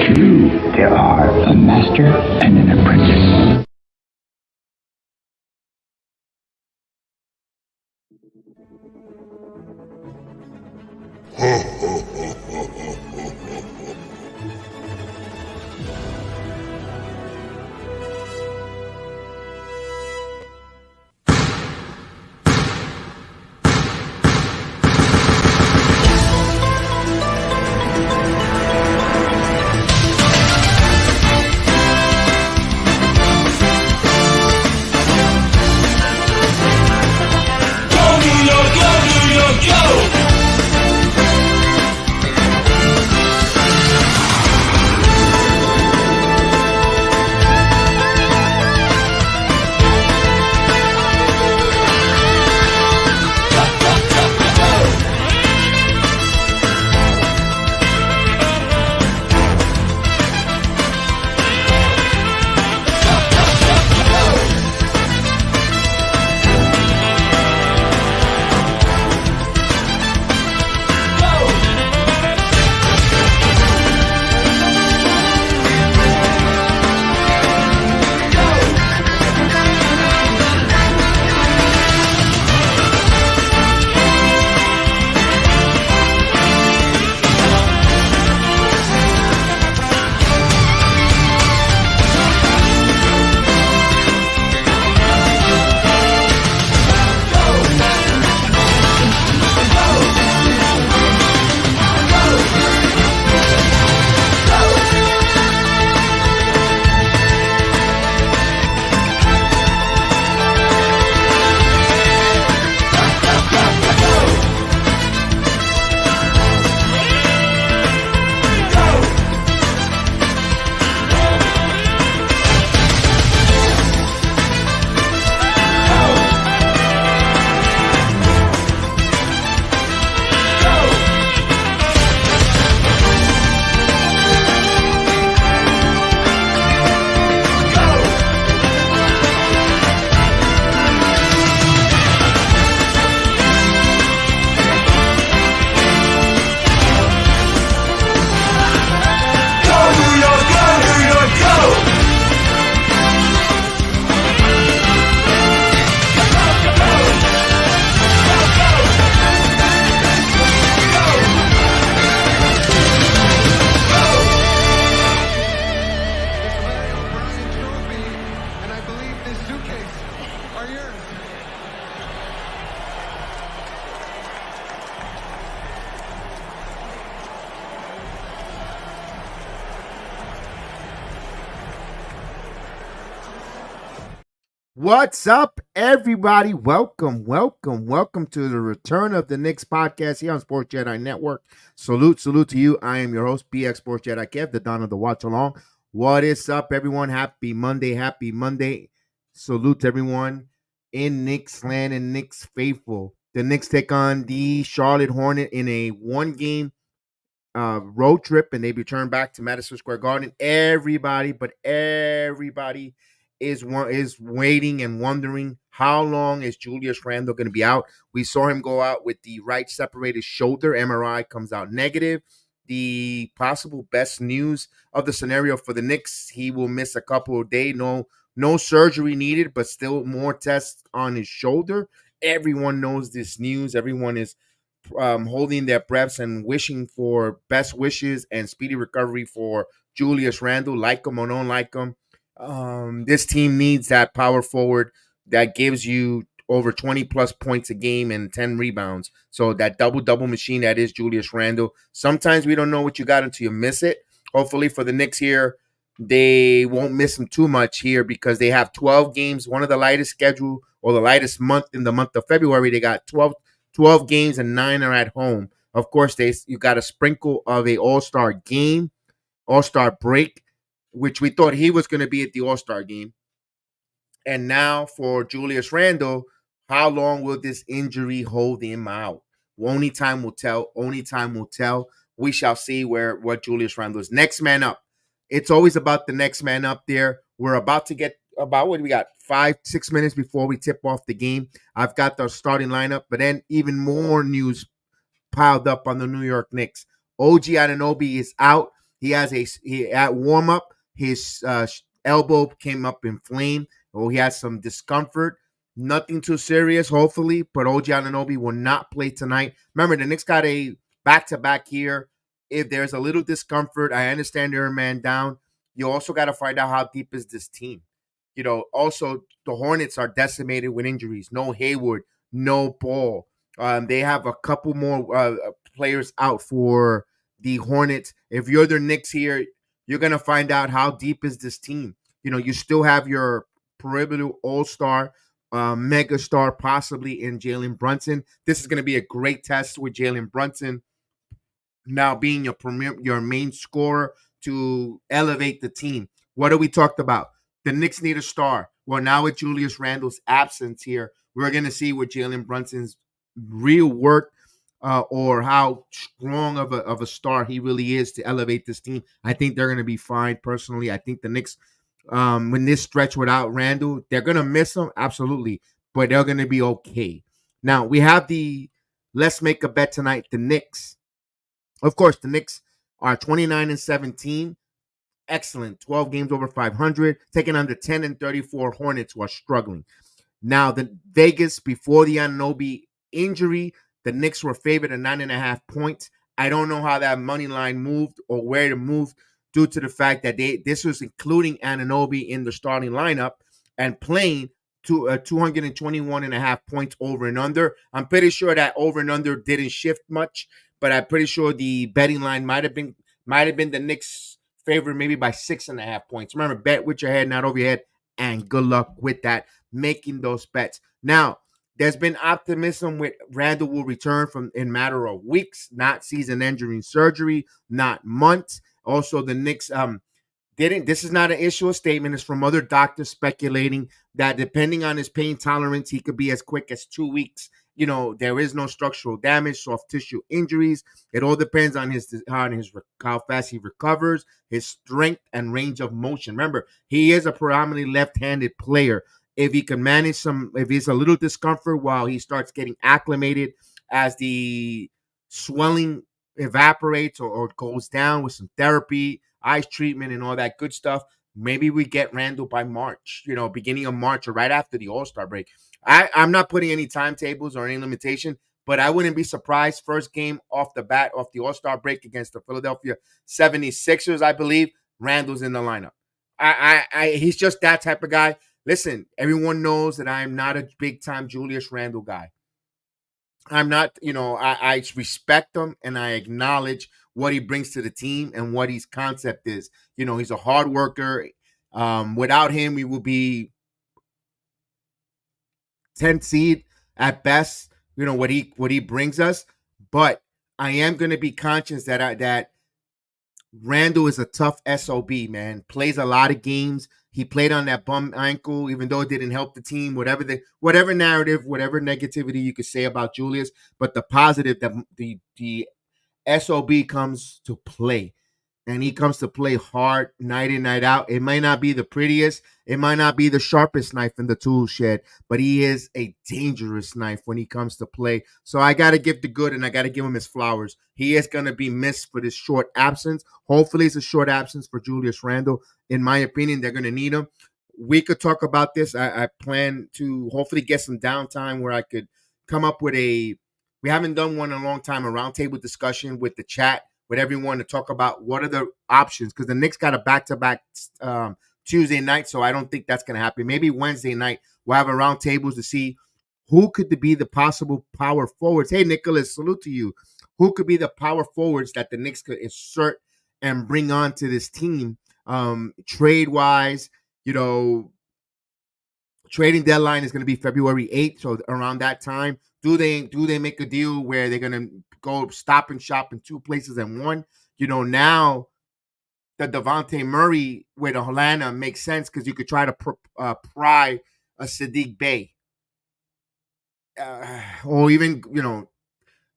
true. There are a master and an apprentice. What's up, everybody? Welcome to the return of the Knicks podcast here on Sports Jedi Network. Salute to you. I am your host, BX Sports Jedi Kev, the Don of the Watch Along. What is up, everyone? Happy Monday. Salute to everyone in Knicks land and Knicks faithful. The Knicks take on the Charlotte Hornet in a one-game road trip, and they return back to Madison Square Garden. Everybody is waiting and wondering how long is Julius Randle going to be out. We saw him go out with the right separated shoulder. MRI comes out negative. The possible best news of the scenario for the Knicks, he will miss a couple of days. No surgery needed, but still more tests on his shoulder. Everyone knows this news. Everyone is holding their breaths and wishing for best wishes and speedy recovery for Julius Randle. Like him or don't like him, this team needs that power forward that gives you over 20 plus points a game and 10 rebounds. So that double machine that is Julius Randle. Sometimes we don't know what you got until you miss it. Hopefully for the Knicks here, they won't miss him too much here because they have 12 games, one of the lightest schedule or the lightest month in the month of February. They got 12 games and 9 are at home. Of course, you got a sprinkle of a all-star game, all-star break, which we thought he was going to be at the all-star game. And now for Julius Randle, how long will this injury hold him out? Only time will tell. We shall see what Julius Randle is. Next man up. It's always about the next man up there. We're about to get about what we got 5-6 minutes before we tip off the game. I've got the starting lineup, but then even more news piled up on the New York Knicks. OG Anunoby is out. At warm up, his elbow came up inflamed, or he has some discomfort. Nothing too serious, hopefully, but OG Anunoby will not play tonight. Remember, the Knicks got a back-to-back here. If there's a little discomfort, I understand they're a man down. You also got to find out how deep is this team. Also, the Hornets are decimated with injuries. No Hayward, no Ball. They have a couple more players out for the Hornets. If you're the Knicks here, you're going to find out how deep is this team. You still have your perimeter all-star, mega star possibly in Jalen Brunson. This is going to be a great test with Jalen Brunson now being your main scorer to elevate the team. What do we talked about? The Knicks need a star. Well, now with Julius Randle's absence here, we're going to see what Jalen Brunson's real work or how strong of a star he really is to elevate this team. I think they're going to be fine. Personally, I think the Knicks, when this stretch without Randle, they're going to miss him, absolutely, but they're going to be okay. Now, we have the let's make a bet tonight, the Knicks. Of course, the Knicks are 29-17. Excellent. 12 games over 500. Taking on the 10-34 Hornets who are struggling. Now, the Vegas, before the Anunoby injury, the Knicks were favored at 9.5 points. I don't know how that money line moved or where it moved due to the fact that this was including Anunoby in the starting lineup and playing to 221.5 points over and under. I'm pretty sure that over and under didn't shift much, but I'm pretty sure the betting line might have been the Knicks' favorite maybe by 6.5 points. Remember, bet with your head, not over your head, and good luck with that, making those bets. Now, there's been optimism with Randle will return from in matter of weeks, not season-ending surgery, not months. Also, the Knicks this is not an issue, a statement. It's from other doctors speculating that depending on his pain tolerance, he could be as quick as 2 weeks. There is no structural damage, soft tissue injuries. It all depends on how fast he recovers, his strength and range of motion. Remember, he is a predominantly left-handed player. If he can manage if he's a little discomfort while he starts getting acclimated as the swelling evaporates or goes down with some therapy, ice treatment, and all that good stuff, maybe we get Randle by March, beginning of March or right after the All-Star break. I'm not putting any timetables or any limitation, but I wouldn't be surprised. First game off the bat, off the All-Star break against the Philadelphia 76ers, I believe, Randle's in the lineup. He's just that type of guy. Listen, everyone knows that I'm not a big-time Julius Randle guy. I'm not, I respect him and I acknowledge what he brings to the team and what his concept is. He's a hard worker. Without him, we will be 10th seed at best. What he brings us. But I am going to be conscious that Randle is a tough SOB, man. Plays a lot of games. He played on that bum ankle, even though it didn't help the team. Whatever narrative, whatever negativity you could say about Julius, but the positive that the SOB comes to play. And he comes to play hard night in, night out. It might not be the prettiest. It might not be the sharpest knife in the tool shed, but he is a dangerous knife when he comes to play. So I got to give the good and I got to give him his flowers. He is going to be missed for this short absence. Hopefully it's a short absence for Julius Randle. In my opinion, they're going to need him. We could talk about this. I plan to hopefully get some downtime where I could come up with we haven't done one in a long time, a roundtable discussion with the chat, with everyone to talk about what are the options, because the Knicks got a back-to-back Tuesday night, so I don't think that's going to happen. Maybe Wednesday night we'll have a roundtable to see who could be the possible power forwards. Hey, Nicholas, salute to you. Who could be the power forwards that the Knicks could insert and bring on to this team trade-wise? Trading deadline is going to be February 8th, so around that time, do they make a deal where they're going to go stop and shop in two places and one? Now the Devontae Murray with Atlanta makes sense because you could try to pry a Sadiq Bey. Or even,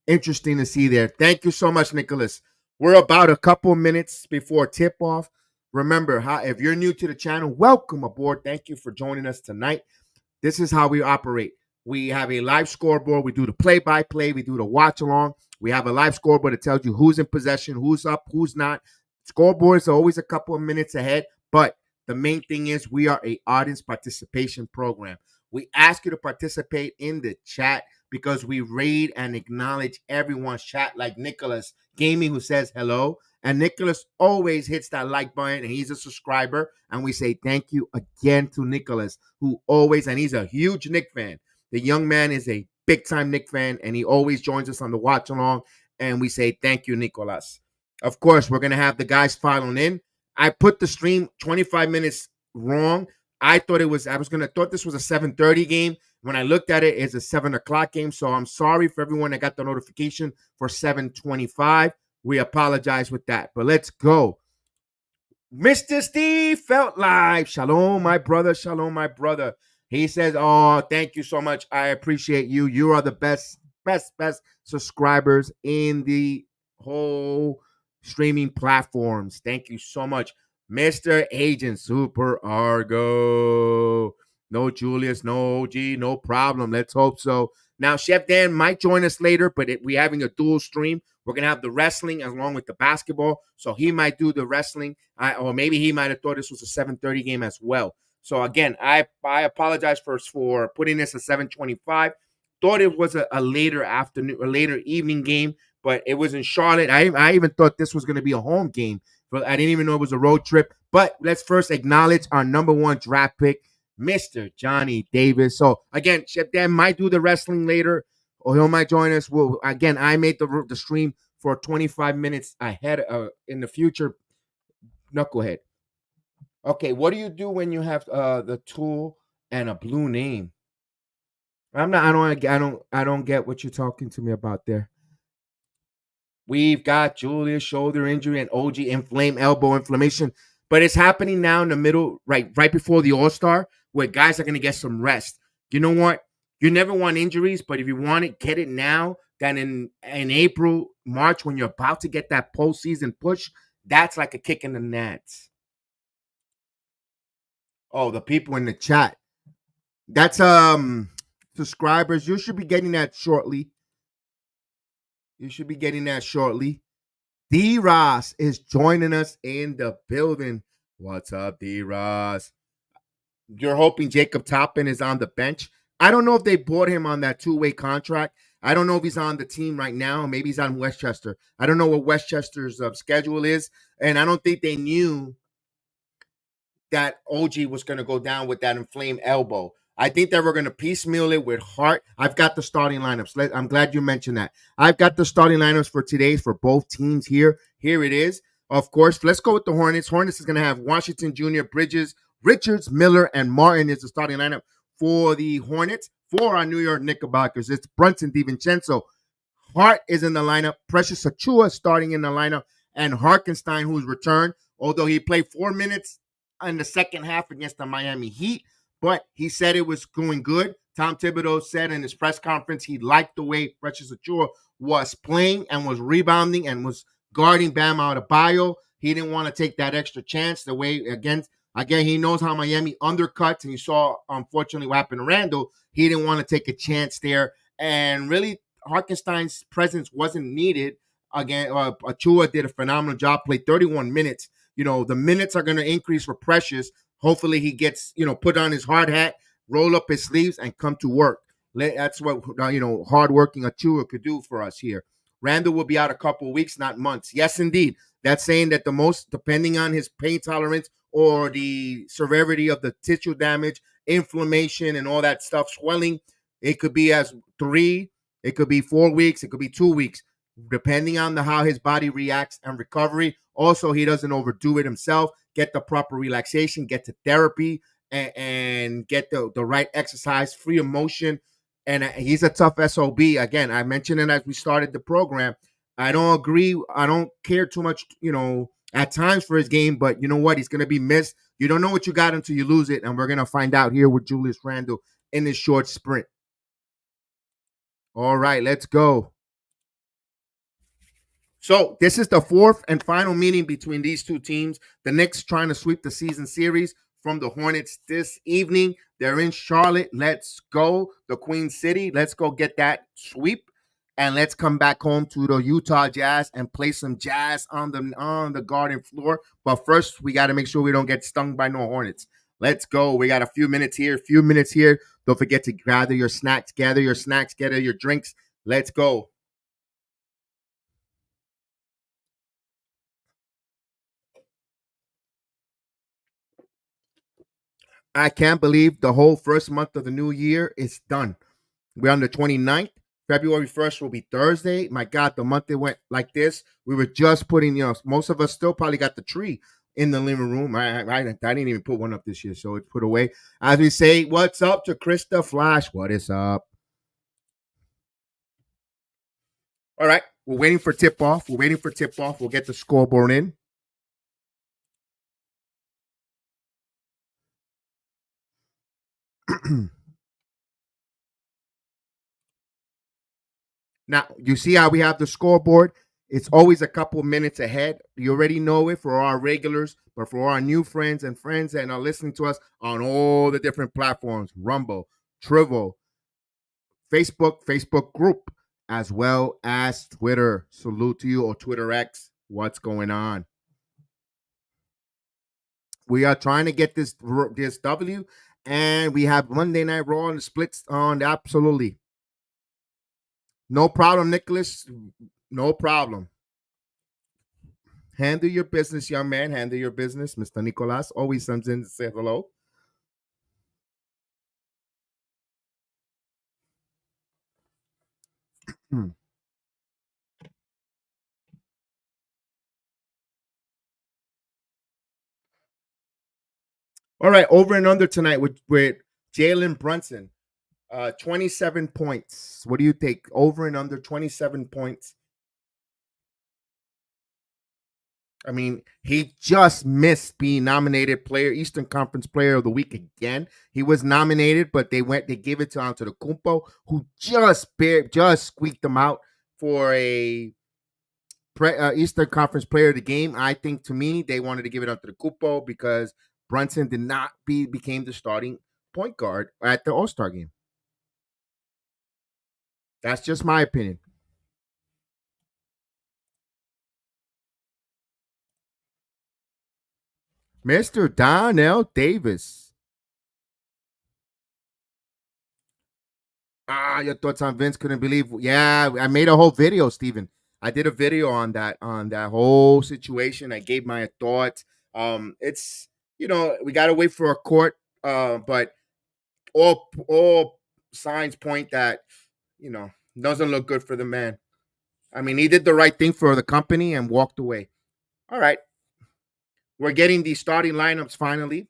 interesting to see there. Thank you so much, Nicholas. We're about a couple minutes before tip-off. Remember, if you're new to the channel, welcome aboard. Thank you for joining us tonight. This is how we operate. We have a live scoreboard. We do the play-by-play. We do the watch-along. We have a live scoreboard that tells you who's in possession, who's up, who's not. Scoreboards are always a couple of minutes ahead, but the main thing is we are a audience participation program. We ask you to participate in the chat because we read and acknowledge everyone's chat, like Nicholas Gaming, who says hello. And Nicholas always hits that like button, and he's a subscriber. And we say thank you again to Nicholas, who always, and he's a huge Nick fan. The young man is a big time Nick fan, and he always joins us on the watch along. And we say thank you, Nicholas. Of course, we're gonna have the guys filing in. I put the stream 25 minutes wrong. I thought this was a 7:30 game. When I looked at it, it's a 7 o'clock game. So I'm sorry for everyone that got the notification for 7:25. We apologize with that. But let's go. Mr. Steve felt live. Shalom, my brother. Shalom, my brother. He says, "Oh, thank you so much. I appreciate you. You are the best subscribers in the whole streaming platforms. Thank you so much, Mr. Agent Super Argo. No Julius, no OG, no problem. Let's hope so. Now, Chef Dan might join us later, but we're having a dual stream. We're going to have the wrestling along with the basketball. So he might do the wrestling, or maybe he might have thought this was a 7:30 game as well. So again, I apologize for putting this at 7:25. Thought it was a later afternoon, a later evening game, but it was in Charlotte. I even thought this was going to be a home game, but I didn't even know it was a road trip. But let's first acknowledge our number one draft pick, Mr. Johnny Davis. So again, Chef Dan might do the wrestling later, or he might join us. Well, again, I made the stream for 25 minutes ahead in the future. Knucklehead. Okay, what do you do when you have the tool and a blue name? I don't get what you're talking to me about there. We've got Julius shoulder injury and OG inflamed elbow inflammation, but it's happening now in the middle, right before the All-Star, where guys are going to get some rest. You know what? You never want injuries, but if you want it, get it now. Then in April, March, when you're about to get that postseason push, that's like a kick in the nuts. Oh, the people in the chat. That's subscribers. You should be getting that shortly. D Ross is joining us in the building. What's up, D Ross? You're hoping Jacob Toppin is on the bench. I don't know if they bought him on that two-way contract. I don't know if he's on the team right now. Maybe he's on Westchester. I don't know what Westchester's schedule is, and I don't think they knew that OG was going to go down with that inflamed elbow. I think that we're going to piecemeal it with Hart. I've got the starting lineups. I'm glad you mentioned that. I've got the starting lineups for today for both teams here. Here it is. Of course, let's go with the Hornets. Hornets is going to have Washington Jr., Bridges, Richards, Miller, and Martin is the starting lineup for the Hornets. For our New York Knickerbockers, it's Brunson DiVincenzo. Hart is in the lineup. Precious Achua starting in the lineup. And Harkenstein, who's returned, although he played 4 minutes in the second half against the Miami Heat, but he said it was going good. Tom Thibodeau said in his press conference he liked the way Precious Achua was playing and was rebounding and was guarding Bam Adebayo. He didn't want to take that extra chance the way again, he knows how Miami undercuts, and you saw, unfortunately, what happened to Randall. He didn't want to take a chance there, and really, Harkenstein's presence wasn't needed. Again, Achua did a phenomenal job, played 31 minutes. You know, the minutes are going to increase for Precious. Hopefully he gets, put on his hard hat, roll up his sleeves, and come to work. That's what, hardworking Achua could do for us here. Randall will be out a couple of weeks, not months. Yes, indeed. That's saying that the most, depending on his pain tolerance or the severity of the tissue damage, inflammation, and all that stuff, swelling, it could be as 3, it could be 4 weeks, it could be 2 weeks, depending on how his body reacts and recovery. Also, he doesn't overdo it himself. Get the proper relaxation, get to therapy, and get the right exercise, free of motion. And he's a tough SOB. Again, I mentioned it as we started the program. I don't agree. I don't care too much, at times for his game, but you know what? He's going to be missed. You don't know what you got until you lose it, and we're going to find out here with Julius Randle in this short sprint. All right, let's go. So this is the fourth and final meeting between these two teams. The Knicks trying to sweep the season series from the Hornets this evening. They're in Charlotte. Let's go. The Queen City. Let's go get that sweep. and let's come back home to the Utah Jazz and play some jazz on the Garden floor. But first, we got to make sure we don't get stung by no Hornets. Let's go. We got a few minutes here, few minutes here. Don't forget to gather your snacks, gather your drinks. Let's go. I can't believe the whole first month of the new year is done. We're on the 29th. February 1st will be Thursday. My God, the month it went like this. We were just putting, most of us still probably got the tree in the living room. I didn't even put one up this year, so it's put away. As we say, what's up to Krista Flash? What is up? All right, we're waiting for tip off. We'll get the scoreboard in. Now, you see how we have the scoreboard? It's always a couple minutes ahead. You already know it for our regulars, but for our new friends and friends that are listening to us on all the different platforms, Rumble, Trivo, Facebook group, as well as Twitter. Salute to you, or Twitter X. What's going on? We are trying to get this W, and we have Monday Night Raw and the splits on absolutely. No problem, Nicholas. No problem. Handle your business, young man. Handle your business. Mr. Nicolas always comes in to say hello. Hmm. All right, over and under tonight with Jalen Brunson. 27 points. What do you take? Over and under 27 points. I mean, he just missed being nominated Eastern Conference Player of the Week again. He was nominated, but they gave it to Antetokounmpo, who just squeaked them out for a Eastern Conference Player of the Game. I think, to me, they wanted to give it up to the Kupo because Brunson did not became the starting point guard at the All Star game. That's just my opinion. Mr. Donnell Davis. Your thoughts on Vince? Couldn't believe. Yeah, I made a whole video, Steven. I did a video on that whole situation. I gave my thoughts. It's we gotta wait for a court. But all signs point that doesn't look good for the man. I mean, he did the right thing for the company and walked away. All right, we're getting the starting lineups finally.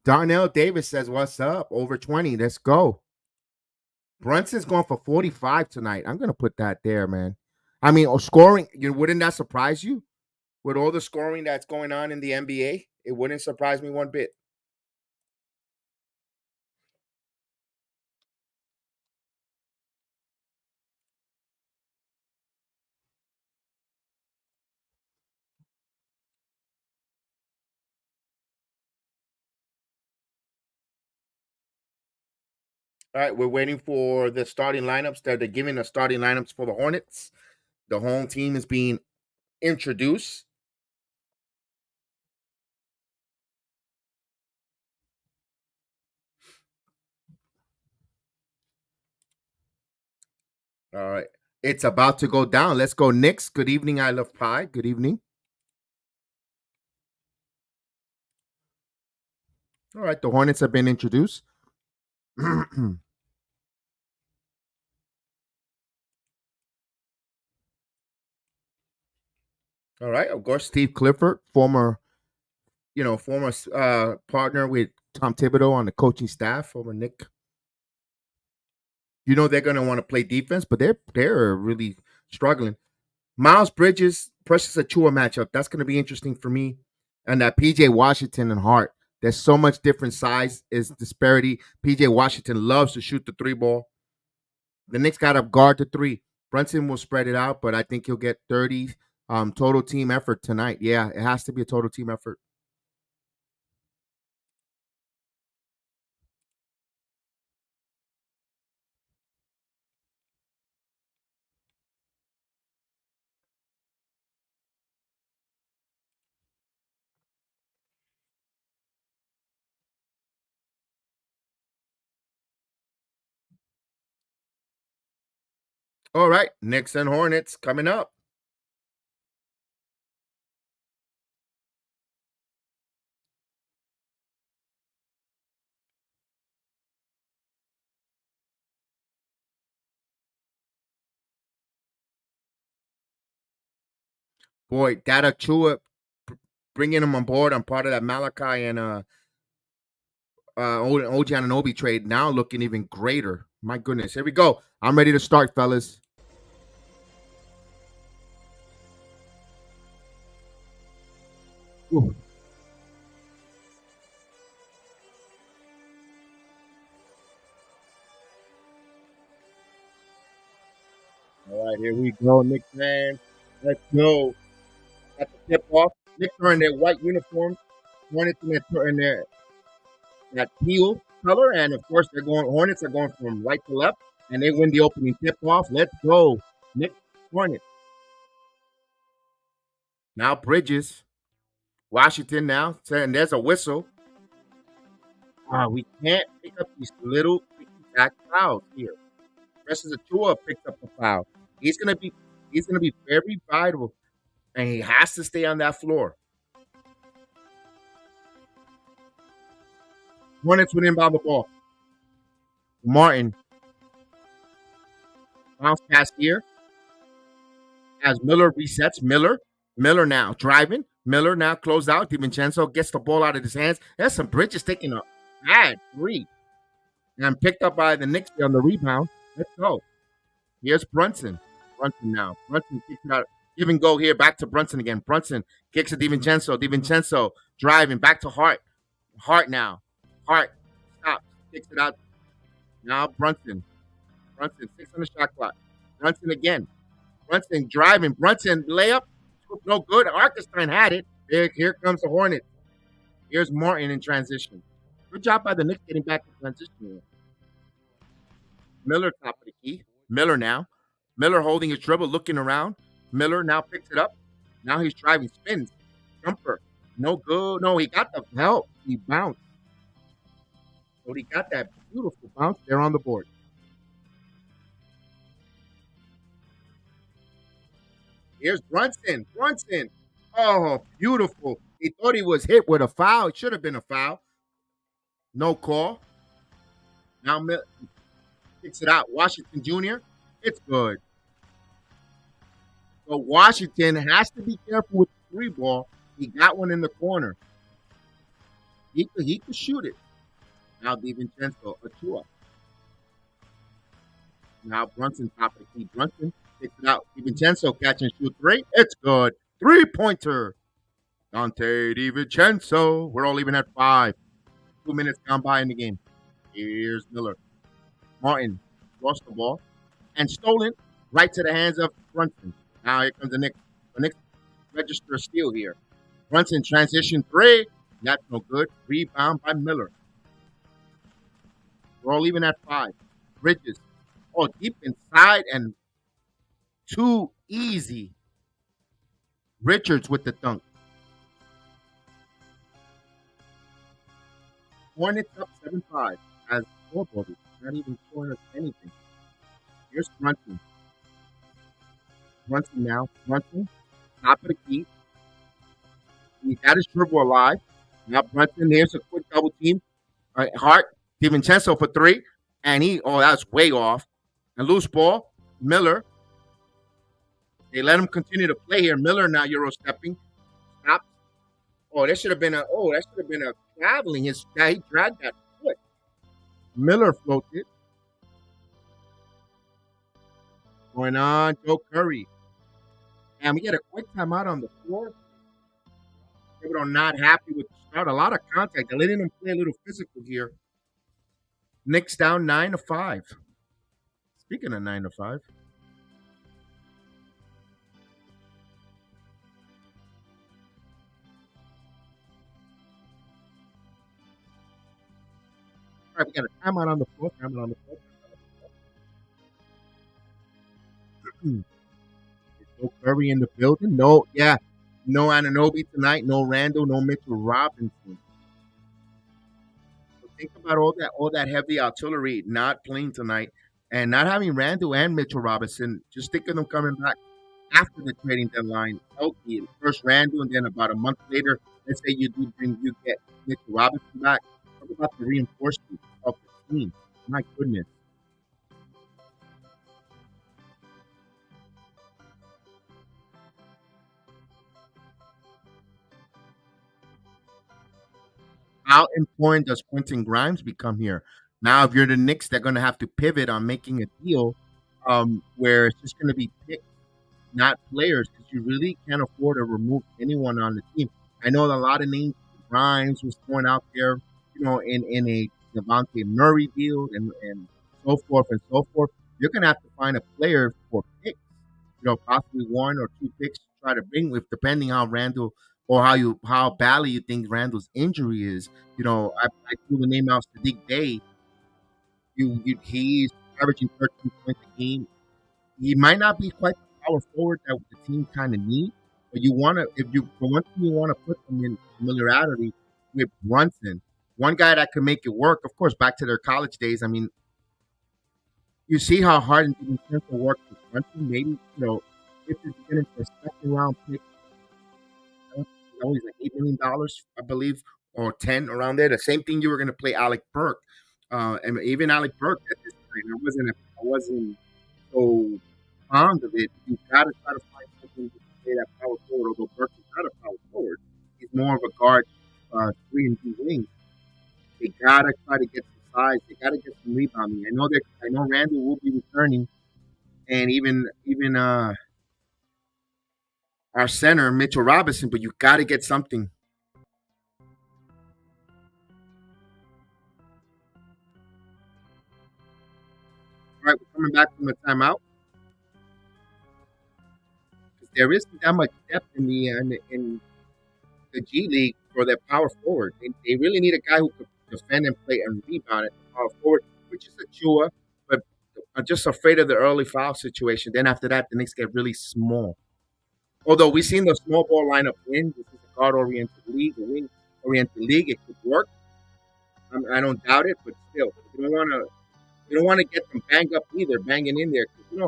Darnell Davis says, "What's up? Over 20. Let's go." Brunson's going for 45 tonight. I'm gonna put that there, man. I mean, scoring. Wouldn't that surprise you? With all the scoring that's going on in the NBA, it wouldn't surprise me one bit. All right, we're waiting for the starting lineups. They're giving the starting lineups for the Hornets. The home team is being introduced. All right. It's about to go down. Let's go, Knicks. Good evening. I love pie. Good evening. All right. The Hornets have been introduced. All right. Of course, Steve Clifford, former partner with Tom Thibodeau on the coaching staff over Nick. They're going to want to play defense, but they're really struggling. Miles Bridges, Precious Achua matchup. That's going to be interesting for me. And that PJ Washington and Hart. There's so much different size is disparity. PJ Washington loves to shoot the three ball. The Knicks got to guard the three. Brunson will spread it out, but I think he'll get 30 total team effort tonight. Yeah, it has to be a total team effort. All right, Knicks and Hornets coming up. Boy, that Achua bringing him on board. I'm part of that Malachi and OG Ananobi trade. Now looking even greater. My goodness, here we go. I'm ready to start, fellas. Ooh. All right, here we go, Knicks man. Let's go. At the tip off, Knicks are in their white uniforms. Hornets in their that teal color, and of course they're going. Hornets are going from right to left, and they win the opening tip off. Let's go, Knicks Hornets. Now Bridges, Washington now, and there's a whistle. We can't pick up these little tack fouls here. Versus Achua picks up the foul. He's gonna be he's gonna be very vital, and he has to stay on that floor. Hornets would inbound the ball. Martin bounce pass here as Miller resets. Miller now driving. Miller now closed out. DiVincenzo gets the ball out of his hands. There's some Bridges taking a bad three and picked up by the Knicks on the rebound. Let's go. Here's Brunson. Brunson now. Brunson kicks it out. Give and go here. Back to Brunson again. Brunson kicks to DiVincenzo. DiVincenzo driving back to Hart. Hart now. Hart stops. Kicks it out. Now Brunson. Brunson 6 on the shot clock. Brunson again. Brunson driving. Brunson layup. No good. Arkenstein had it. Here comes the Hornet. Here's Martin in transition. Good job by the Knicks getting back to transition. Miller top of the key. Miller now. Miller holding his dribble, looking around. Miller now picks it up. Now he's driving, spins, jumper. No good. No, he got the help. He bounced. So he got that beautiful bounce there on the board. Here's Brunson. Brunson. Oh, beautiful. He thought he was hit with a foul. It should have been a foul. No call. Now Miller kicks it out. Washington Jr. It's good. So Washington has to be careful with the three ball. He got one in the corner. He could shoot it. Now DiVincenzo, Achua. Now Brunson top of the key. Brunson kicks it out. DiVincenzo catch and shoot three. It's good. 3-pointer. Dante DiVincenzo. We're all even at 5. 2 minutes gone by in the game. Here's Miller. Martin lost the ball and stolen right to the hands of Brunson. Now here comes the Knicks. The Knicks register a steal here. Brunson transition 3. That's no good. Rebound by Miller. We're all even at 5. Bridges. Oh, deep inside and too easy. Richards with the dunk. Hornets up 7-5 as scoreboard is not even showing us anything. Here's Brunson. Brunson now. Brunson, top of the key. He got his dribble alive. Now Brunson, here's a quick double team. Hart, DiVincenzo for 3. And that's way off. And loose ball. Miller. They let him continue to play here. Miller now Euro stepping. Stops. That should have been a traveling. He dragged that foot. Miller floated. Going on, Joe Curry. And we get a quick timeout on the floor. People are not happy with the start. A lot of contact. They're letting them play a little physical here. Knicks down 9-5. Speaking of 9-5. All right, we got a timeout on the floor. No Curry in the building. No Ananobi tonight. No Randall. No Mitchell Robinson. So think about all that heavy artillery not playing tonight, And not having Randall and Mitchell Robinson, just think of them coming back after the trading deadline healthy. First Randall, and then about a month later, let's say you get Mitchell Robinson back. Talk about the reinforcement of the team. My goodness. How important does Quentin Grimes become here? Now, if you're the Knicks, they're going to have to pivot on making a deal where it's just going to be picks, not players, because you really can't afford to remove anyone on the team. I know that a lot of names, Grimes was thrown out there, in a Devontae Murray deal and so forth and so forth. You're going to have to find a player for picks, possibly one or two picks to try to bring with, depending on Randall or how badly you think Randall's injury is. I threw the name out Sadiq Bey. He's averaging 13 points a game. He might not be quite the power forward that the team kind of needs, but for one thing, you want to put them in familiarity with Brunson, one guy that can make it work. Of course, back to their college days. I mean, you see how hard and DiVincenzo worked with Brunson. Maybe if you're getting for a second round pick, he's like $8 million, I believe, or 10 around there. The same thing you were going to play Alec Burke, and even Alec Burke at this time, I wasn't so fond of it. You got to try to find something to play that power forward. Although Burke is not a power forward, he's more of a guard, 3 and 2 wing. They gotta try to get some size. They gotta get some rebounding. I know Randall will be returning, and even our center Mitchell Robinson. But you gotta get something. All right, we're coming back from the timeout because there isn't that much depth in the G League for their power forward. They really need a guy who could defend and play and rebound at the power forward, which is a Chua, but I'm just afraid of the early foul situation. Then after that, the Knicks get really small. Although we've seen the small ball lineup win, this is a guard-oriented league, a wing-oriented league. It could work. I don't doubt it, but still, you don't want to get them banged up either, banging in there.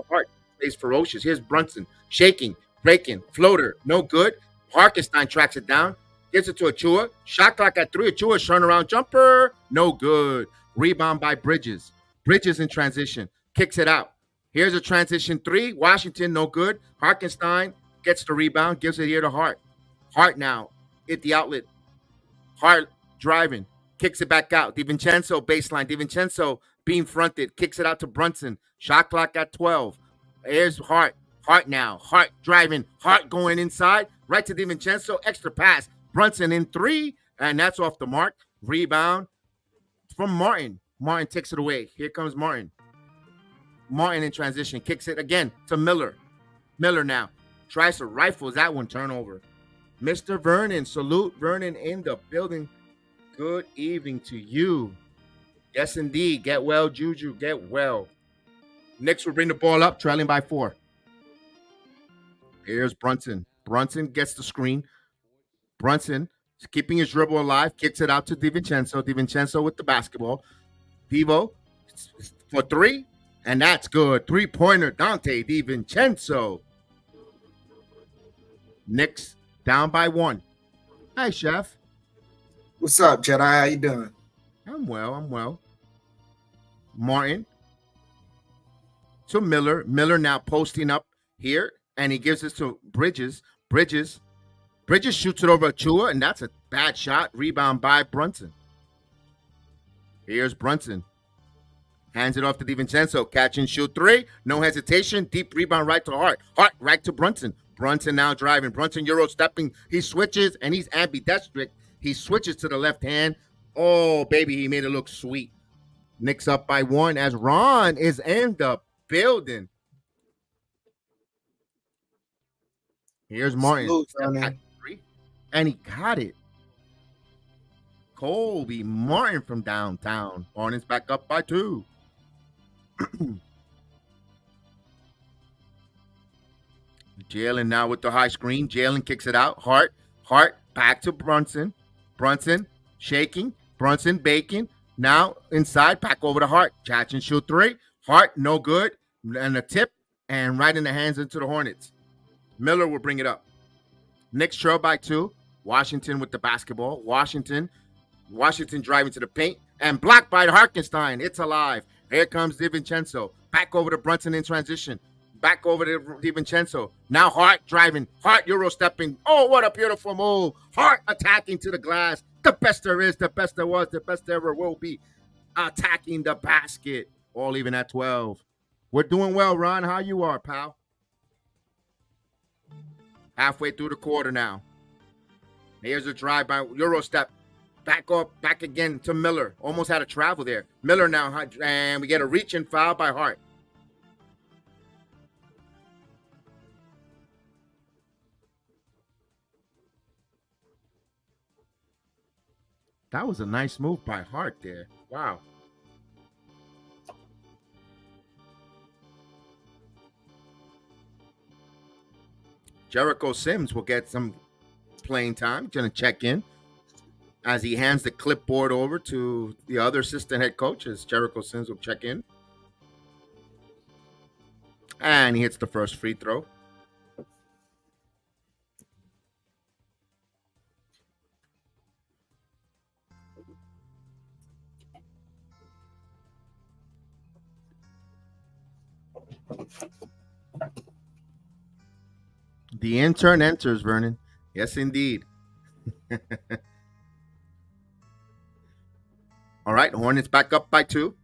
Hart plays ferocious. Here's Brunson shaking, breaking, floater, no good. Harkenstein tracks it down, gives it to Achua. Shot clock at 3. Achua turnaround jumper, no good. Rebound by Bridges. Bridges in transition, kicks it out. Here's a transition 3. Washington, no good. Harkenstein gets the rebound, gives it here to Hart. Hart now hit the outlet. Hart driving, kicks it back out. DiVincenzo baseline. DiVincenzo being fronted, kicks it out to Brunson. Shot clock at 12. Here's Hart. Hart now. Hart driving. Hart going inside. Right to DiVincenzo. Extra pass. Brunson in 3. And that's off the mark. Rebound from Martin. Martin takes it away. Here comes Martin. Martin in transition. Kicks it again to Miller. Miller now. Tries to rifle that one. Turnover. Mr. Vernon. Salute Vernon in the building. Good evening to you. Yes, indeed. Get well, Juju. Get well. Knicks will bring the ball up, trailing by 4. Here's Brunson. Brunson gets the screen. Brunson is keeping his dribble alive. Kicks it out to DiVincenzo. DiVincenzo with the basketball. Devo for 3. And that's good. 3-pointer. Dante DiVincenzo. Knicks down by 1. Hi, Chef. What's up, Jedi? How you doing? I'm well. Martin to Miller. Miller now posting up here, and he gives this to Bridges. Bridges shoots it over Achua, and that's a bad shot. Rebound by Brunson. Here's Brunson. Hands it off to DiVincenzo. Catch and shoot 3. No hesitation. Deep rebound right to Hart. Hart right to Brunson. Brunson now driving. Brunson Euro stepping. He switches, and he's ambidextric. He switches to the left hand. Oh, baby, he made it look sweet. Knicks up by 1 as Ron is in the building. Here's Martin. Salute, and he got it. Colby Martin from downtown. Hornets back up by 2. Jalen now with the high screen. Jalen kicks it out. Hart back to Brunson. Brunson shaking. Brunson baking. Now inside, back over to Hart. Catch and shoot 3. Hart, no good. And a tip, and right in the hands into the Hornets. Miller will bring it up. Knicks trail by 2. Washington with the basketball. Washington driving to the paint. And blocked by Harkenstein. It's alive. Here comes DiVincenzo. Back over to Brunson in transition. Back over to DiVincenzo. Now Hart driving. Hart Euro stepping. Oh, what a beautiful move. Hart attacking to the glass. The best there is, the best there was, the best there ever will be. Attacking the basket. All even at 12. We're doing well, Ron. How you are, pal? Halfway through the quarter now. Here's a drive by Euro step. Back up, back again to Miller. Almost had a travel there. Miller now, and we get a reach and foul by Hart. That was a nice move by Hart there. Wow. Jericho Sims will get some playing time. Going to check in as he hands the clipboard over to the other assistant head coach, as Jericho Sims will check in. And he hits the first free throw. The intern enters, Vernon. Yes, indeed. All right, Hornets back up by 2.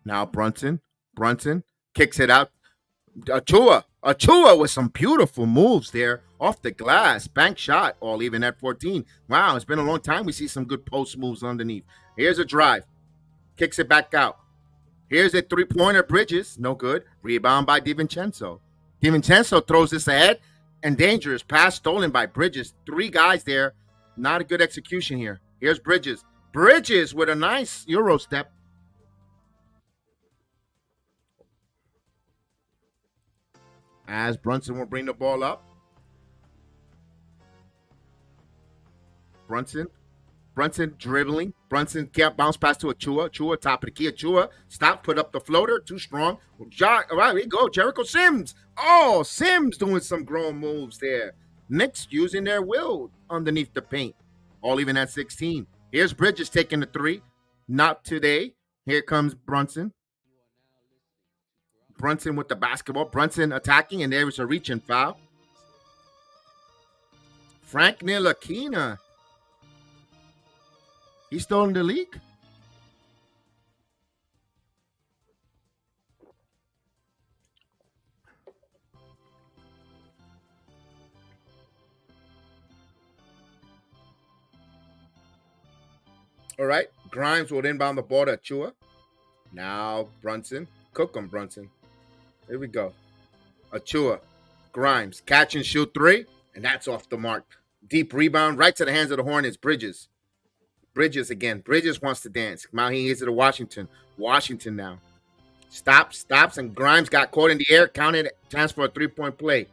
Now Brunson kicks it out. Achua with some beautiful moves there off the glass. Bank shot, all even at 14. Wow, it's been a long time. We see some good post moves underneath. Here's a drive. Kicks it back out. Here's a three-pointer, Bridges. No good. Rebound by DiVincenzo. DiVincenzo throws this ahead, and dangerous. Pass stolen by Bridges. 3 guys there. Not a good execution here. Here's Bridges. Bridges with a nice Euro step. As Brunson will bring the ball up. Brunson dribbling. Brunson can't bounce pass to Achua. Achua, top of the key. Achua, stop, put up the floater. Too strong. All right, here you go. Jericho Sims. Oh, Sims doing some grown moves there. Knicks using their will underneath the paint. All even at 16. Here's Bridges taking the 3. Not today. Here comes Brunson. Brunson with the basketball. Brunson attacking, and there was a reach and foul. Frank Ntilikina. He's still in the league? All right. Grimes will inbound the ball to Achua. Now Brunson. Cook him, Brunson. Here we go. Achua. Grimes. Catch and shoot 3. And that's off the mark. Deep rebound right to the hands of the Hornets. Bridges again. Bridges wants to dance. Now he is to Washington. Washington now. Stops, and Grimes got caught in the air. Counted. Chance for a 3-point play.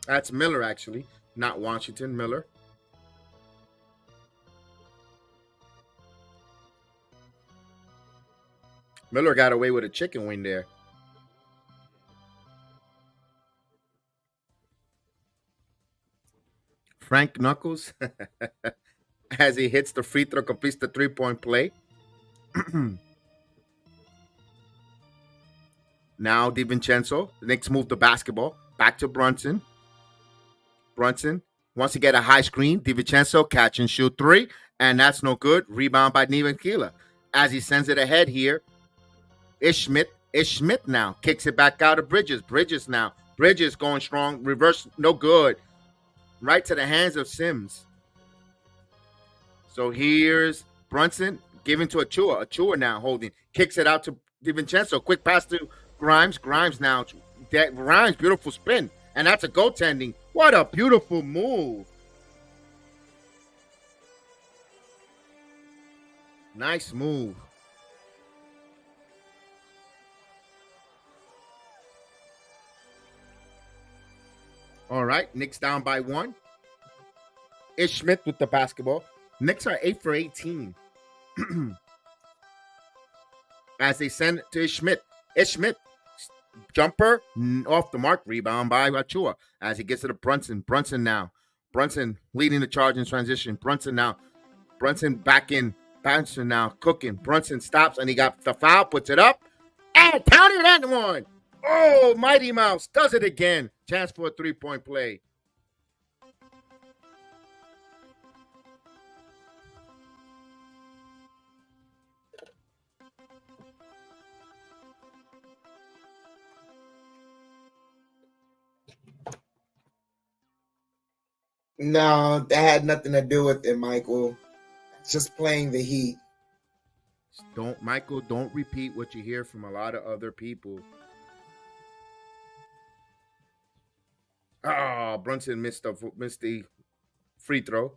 That's Miller, actually. Not Washington. Miller. Miller got away with a chicken wing there. Frank Knuckles, as he hits the free throw, completes the 3-point play. Now DiVincenzo. The Knicks move the basketball. Back to Brunson. Brunson wants to get a high screen. DiVincenzo catch and shoot 3. And that's no good. Rebound by Ntilikina. As he sends it ahead here. Ish Smith now. Kicks it back out of Bridges. Bridges now. Bridges going strong. Reverse, no good. Right to the hands of Sims. So here's Brunson giving to Achua. Achua now holding. Kicks it out to DiVincenzo. Quick pass to Grimes. Grimes now. Grimes, beautiful spin. And that's a goaltending. What a beautiful move. Nice move. All right, Knicks down by 1. Ish Smith with the basketball. Knicks are 8 for 18. As they send it to Ish Smith. Ish Smith. Jumper off the mark. Rebound by Achua. As he gets to the Brunson. Brunson now. Brunson leading the charge in transition. Brunson now. Brunson back in. Brunson now cooking. Brunson stops and he got the foul. Puts it up. And counted that one. Oh, Mighty Mouse does it again. Chance for a 3-point play. No, that had nothing to do with it, Michael. Just playing the Heat. Michael, don't repeat what you hear from a lot of other people. Oh, Brunson missed the free throw.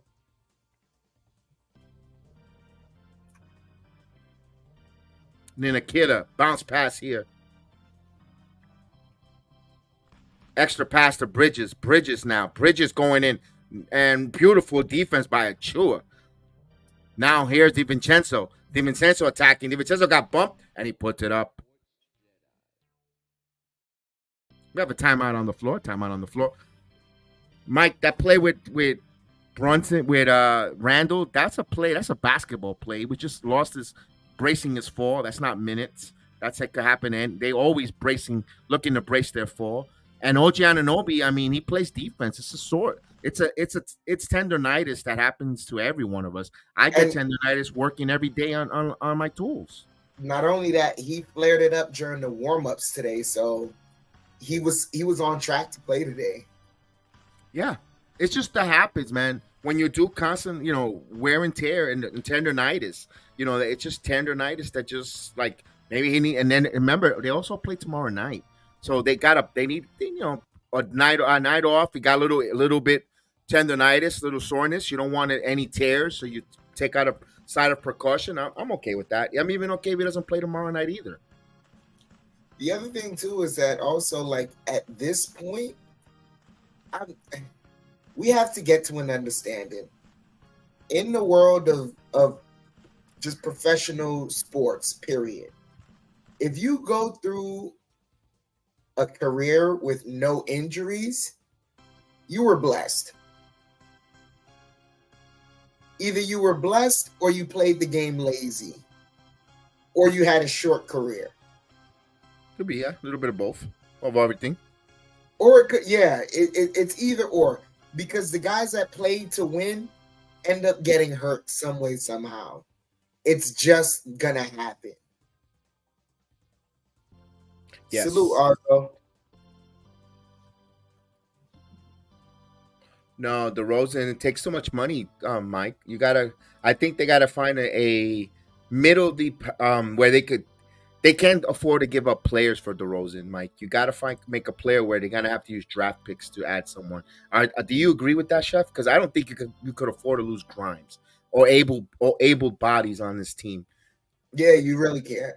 And then a kidder bounce pass here. Extra pass to Bridges. Bridges now. Bridges going in. And beautiful defense by Achua. Now here's DiVincenzo. DiVincenzo attacking. DiVincenzo got bumped and he puts it up. We have a timeout on the floor. Timeout on the floor. Mike, that play with Brunson, with Randall, that's a play. That's a basketball play. We just lost his bracing his fall. That's not minutes. That's what could happen. And they always looking to brace their fall. And OG Anunoby, I mean, he plays defense. It's a sort. It's tendonitis that happens to every one of us. I get tendonitis working every day on my tools. Not only that, he flared it up during the warm-ups today, so he was on track to play today. Yeah, it's just that happens, man. When you do constant, wear and tear and tendonitis, it's just tendonitis that just like maybe he need. And then remember, they also play tomorrow night, so they need a night off. You got a little bit tendonitis, little soreness. You don't want any tears, so you take out a side of precaution. I'm okay with that. I'm even okay if he doesn't play tomorrow night either. The other thing too is that also, like, at this point, we have to get to an understanding in the world of just professional sports, period. If you go through a career with no injuries, you were blessed. Either you were blessed or you played the game lazy or you had a short career. Could be, yeah, a little bit of both, of everything. Or it could, yeah, it's either or, because the guys that played to win end up getting hurt some way, somehow. It's just gonna happen. Yes. Salute, Argo. No, DeRozan, it takes so much money, Mike. I think they gotta find a middle deep where they can't afford to give up players for DeRozan, Mike. You gotta make a player where they're gonna have to use draft picks to add someone. Do you agree with that, Chef? Because I don't think you could afford to lose Grimes or able bodies on this team. Yeah, you really can't.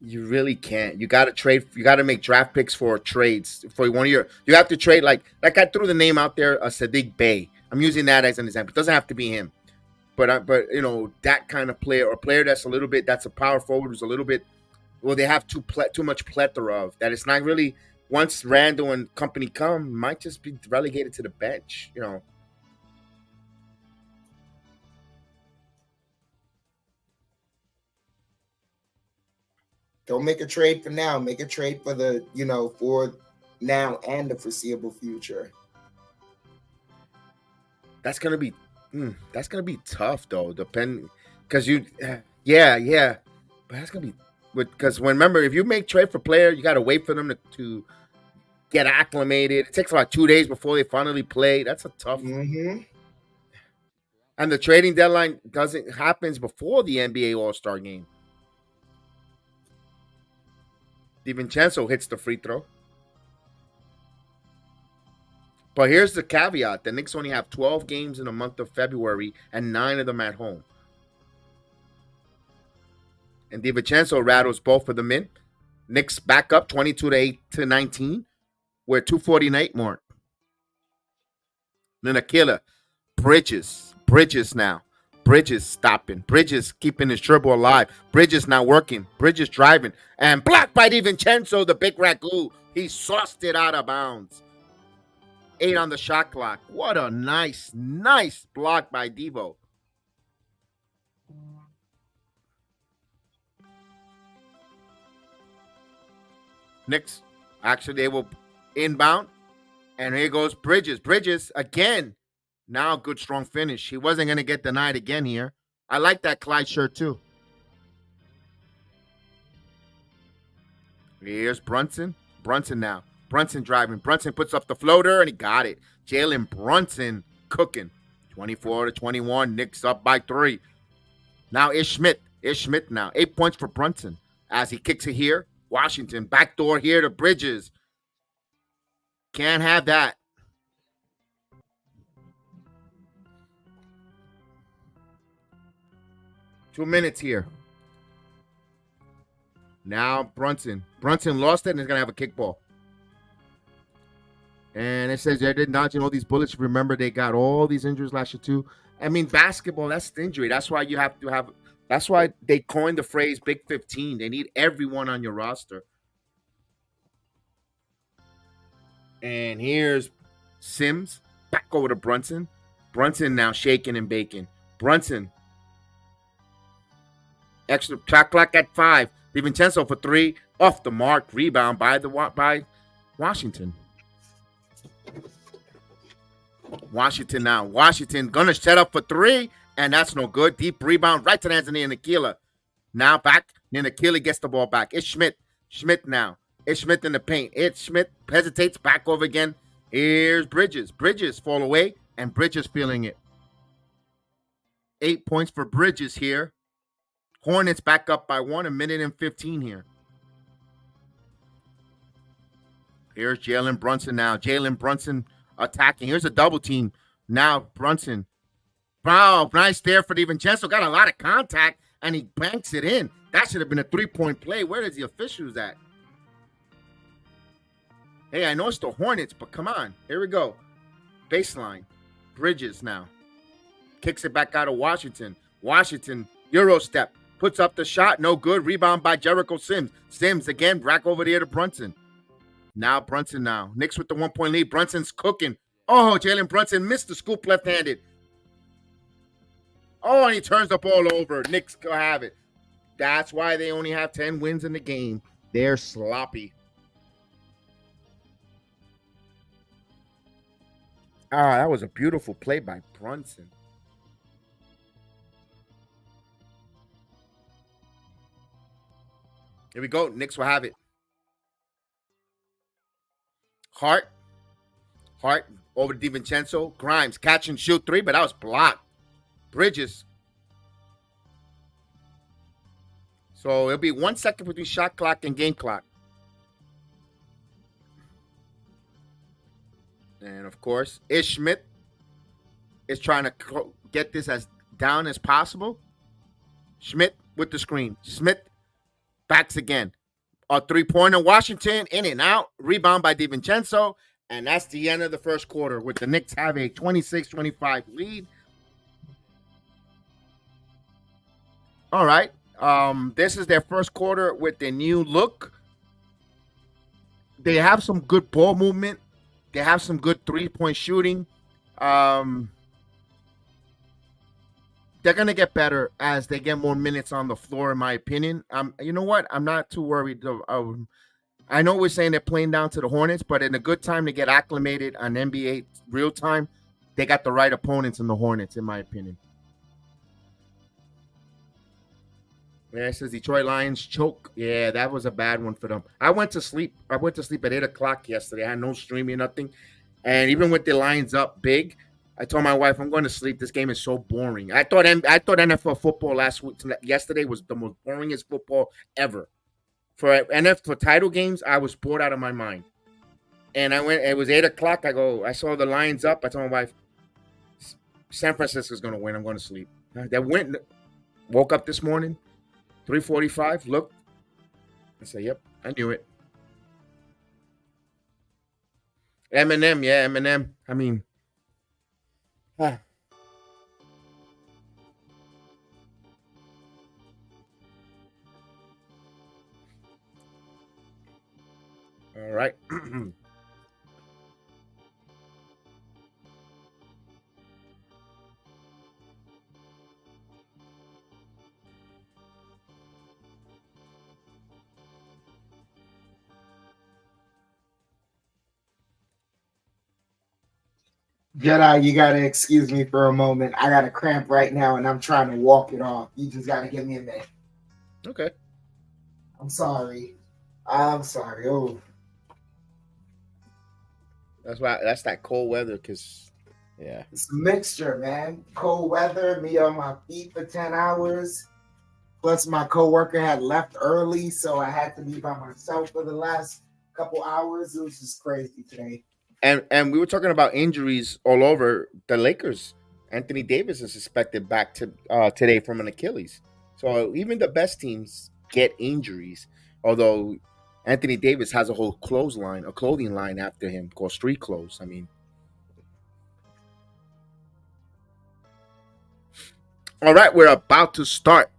You really can't. You got to trade. You got to make draft picks for trades for one year. You have to trade like I threw the name out there, Sadiq Bey. I'm using that as an example. It doesn't have to be him, but that kind of player or player that's a power forward who's a little bit. Well, they have too much plethora of that. It's not really once Randall and company come, might just be relegated to the bench. Don't make a trade for now. Make a trade for for now and the foreseeable future. That's gonna be tough though. Because yeah, but that's gonna be because remember, if you make trade for player, you gotta wait for them to get acclimated. It takes about 2 days before they finally play. That's a tough. Mm-hmm. And the trading deadline happens before the NBA All-Star game. DiVincenzo hits the free throw. But here's the caveat. The Knicks only have 12 games in the month of February and 9 of them at home. And DiVincenzo rattles both of them in. Knicks back up 22-8 to 19. We're 2:48 mark. Then a killer. Bridges now. Bridges stopping. Bridges keeping his dribble alive. Bridges now working. Bridges driving. And blocked by DiVincenzo, the big ragu. He sauced it out of bounds. 8 on the shot clock. What a nice block by Devo. Knicks, actually, they will inbound. And here goes Bridges. Bridges again. Now good, strong finish. He wasn't going to get denied again here. I like that Clyde shirt, too. Here's Brunson. Brunson now. Brunson driving. Brunson puts up the floater, and he got it. Jalen Brunson cooking. 24-21. Knicks up by 3. Now Ish Smith. Ish Smith now. 8 points for Brunson as he kicks it here. Washington. Backdoor here to Bridges. Can't have that. Two minutes here. Now Brunson. Brunson lost it and is going to have a kickball. And it says they're dodging all these bullets. Remember, they got all these injuries last year too. I mean, basketball, that's the injury. That's why you have to have, that's why they coined the phrase Big 15. They need everyone on your roster. And here's Sims. Back over to Brunson. Brunson now shaking and baking. Brunson. Extra shot clock at 5. DiVincenzo for 3. Off the mark. Rebound by Washington. Washington now. Washington gonna set up for 3. And that's no good. Deep rebound right to the hands of Niakila. Now back. Niakila gets the ball back. It's Schmidt. Schmidt now. It's Schmidt in the paint. It's Schmidt. Hesitates. Back over again. Here's Bridges. Bridges fall away. And Bridges feeling it. 8 points for Bridges here. Hornets back up by 1. 1:15 here. Here's Jalen Brunson now. Jalen Brunson attacking. Here's a double team. Now Brunson. Wow, nice there for DiVincenzo. Got a lot of contact, and he banks it in. That should have been a 3-point play. Where is the officials at? Hey, I know it's the Hornets, but come on. Here we go. Baseline. Bridges now. Kicks it back out of Washington. Washington, Euro step. Puts up the shot. No good. Rebound by Jericho Sims. Sims again. Back over there to Brunson. Now Brunson now. Knicks with the 1-point lead. Brunson's cooking. Oh, Jalen Brunson missed the scoop left-handed. Oh, and he turns the ball over. Knicks go have it. That's why they only have 10 wins in the game. They're sloppy. Ah, that was a beautiful play by Brunson. Here we go. Knicks will have it. Hart over to DiVincenzo. Grimes catch and shoot 3, but that was blocked. Bridges. So it'll be 1 second between shot clock and game clock. And of course, Ish Smith is trying to get this as down as possible. Schmidt with the screen. Smith backs again. A 3-pointer, Washington, in and out. Rebound by DiVincenzo. And that's the end of the first quarter with the Knicks have a 26-25 lead. All right. This is their first quarter with their new look. They have some good ball movement. They have some good 3-point shooting. They're going to get better as they get more minutes on the floor, in my opinion. You know what? I'm not too worried. I know we're saying they're playing down to the Hornets, but in a good time to get acclimated on NBA real time, they got the right opponents in the Hornets, in my opinion. Yeah, it says Detroit Lions choke. Yeah, that was a bad one for them. I went to sleep. I went to sleep at 8 o'clock yesterday. I had no streaming, nothing. And even with the Lions up big, I told my wife, I'm going to sleep. This game is so boring. I thought NFL football yesterday was the most boringest football ever. For title games, I was bored out of my mind. And I went. It was 8 o'clock. I saw the Lions up. I told my wife, San Francisco's going to win. I'm going to sleep. They went. Woke up this morning, 3:45. Looked. I said, "Yep, I knew it." Eminem, yeah, Eminem. I mean, All right. Jedi, you gotta excuse me for a moment. I got a cramp right now, and I'm trying to walk it off. You just gotta give me a minute. Okay. I'm sorry. I'm sorry. Oh, That's why. That's that cold weather. Cause, yeah. it's a mixture, man. Cold weather, me on my feet for 10 hours. Plus, my coworker had left early, so I had to be by myself for the last couple hours. It was just crazy today. And we were talking about injuries all over the Lakers. Anthony Davis is suspected back to today from an Achilles. So even the best teams get injuries. Although Anthony Davis has a whole clothing line after him called Street Clothes. I mean, all right, we're about to start.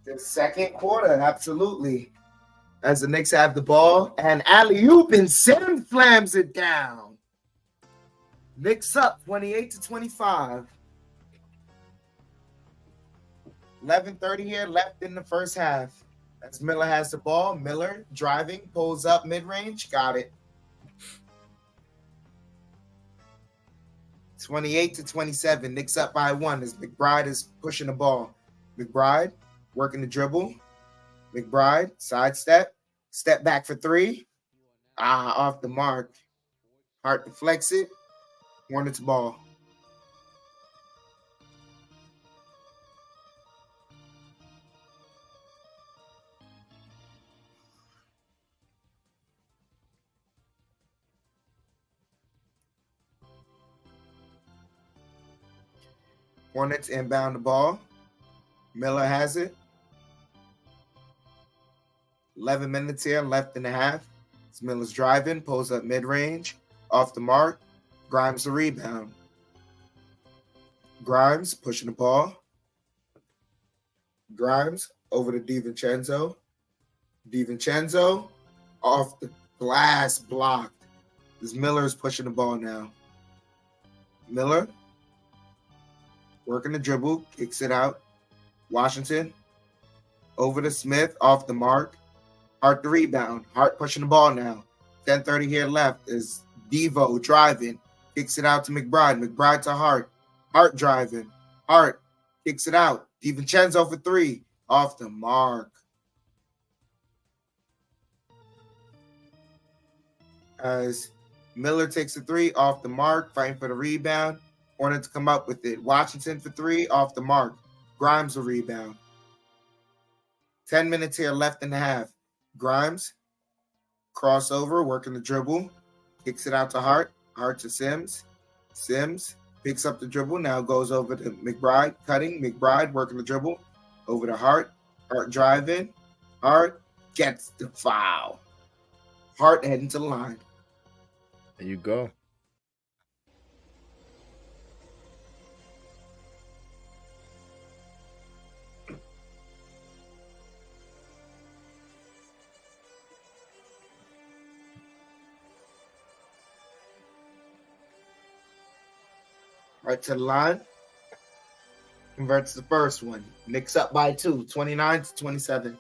The second quarter, absolutely. As the Knicks have the ball, and alley-oop, and Sim slams it down. Knicks up 28-25. 11:30 here left in the first half. As Miller has the ball, Miller driving, pulls up mid-range, got it. 28-27, Knicks up by 1 as McBride is pushing the ball. McBride working the dribble. McBride, sidestep, step back for 3. Off the mark. Hart deflects it. Hornets ball. Hornets inbound the ball. Miller has it. 11 minutes here left in the half. Miller's driving, pulls up mid-range, off the mark. Grimes the rebound. Grimes pushing the ball. Grimes over to DiVincenzo. DiVincenzo off the glass blocked. This Miller is pushing the ball now. Miller working the dribble, kicks it out. Washington over to Smith, off the mark. Hart the rebound. Hart pushing the ball now. 10:30 here left is Devo driving. Kicks it out to McBride. McBride to Hart. Hart driving. Hart kicks it out. DiVincenzo for 3. Off the mark. As Miller takes a 3 off the mark, fighting for the rebound. Hornets come up with it. Washington for 3 off the mark. Grimes a rebound. 10 minutes here left in the half. Grimes, crossover, working the dribble, kicks it out to Hart. Hart to Sims. Sims picks up the dribble, now goes over to McBride, cutting. McBride working the dribble, over to Hart. Hart driving. Hart gets the foul. Hart heading to the line. There you go. Right to the line. Converts the first one. Knicks up by 2, 29-27.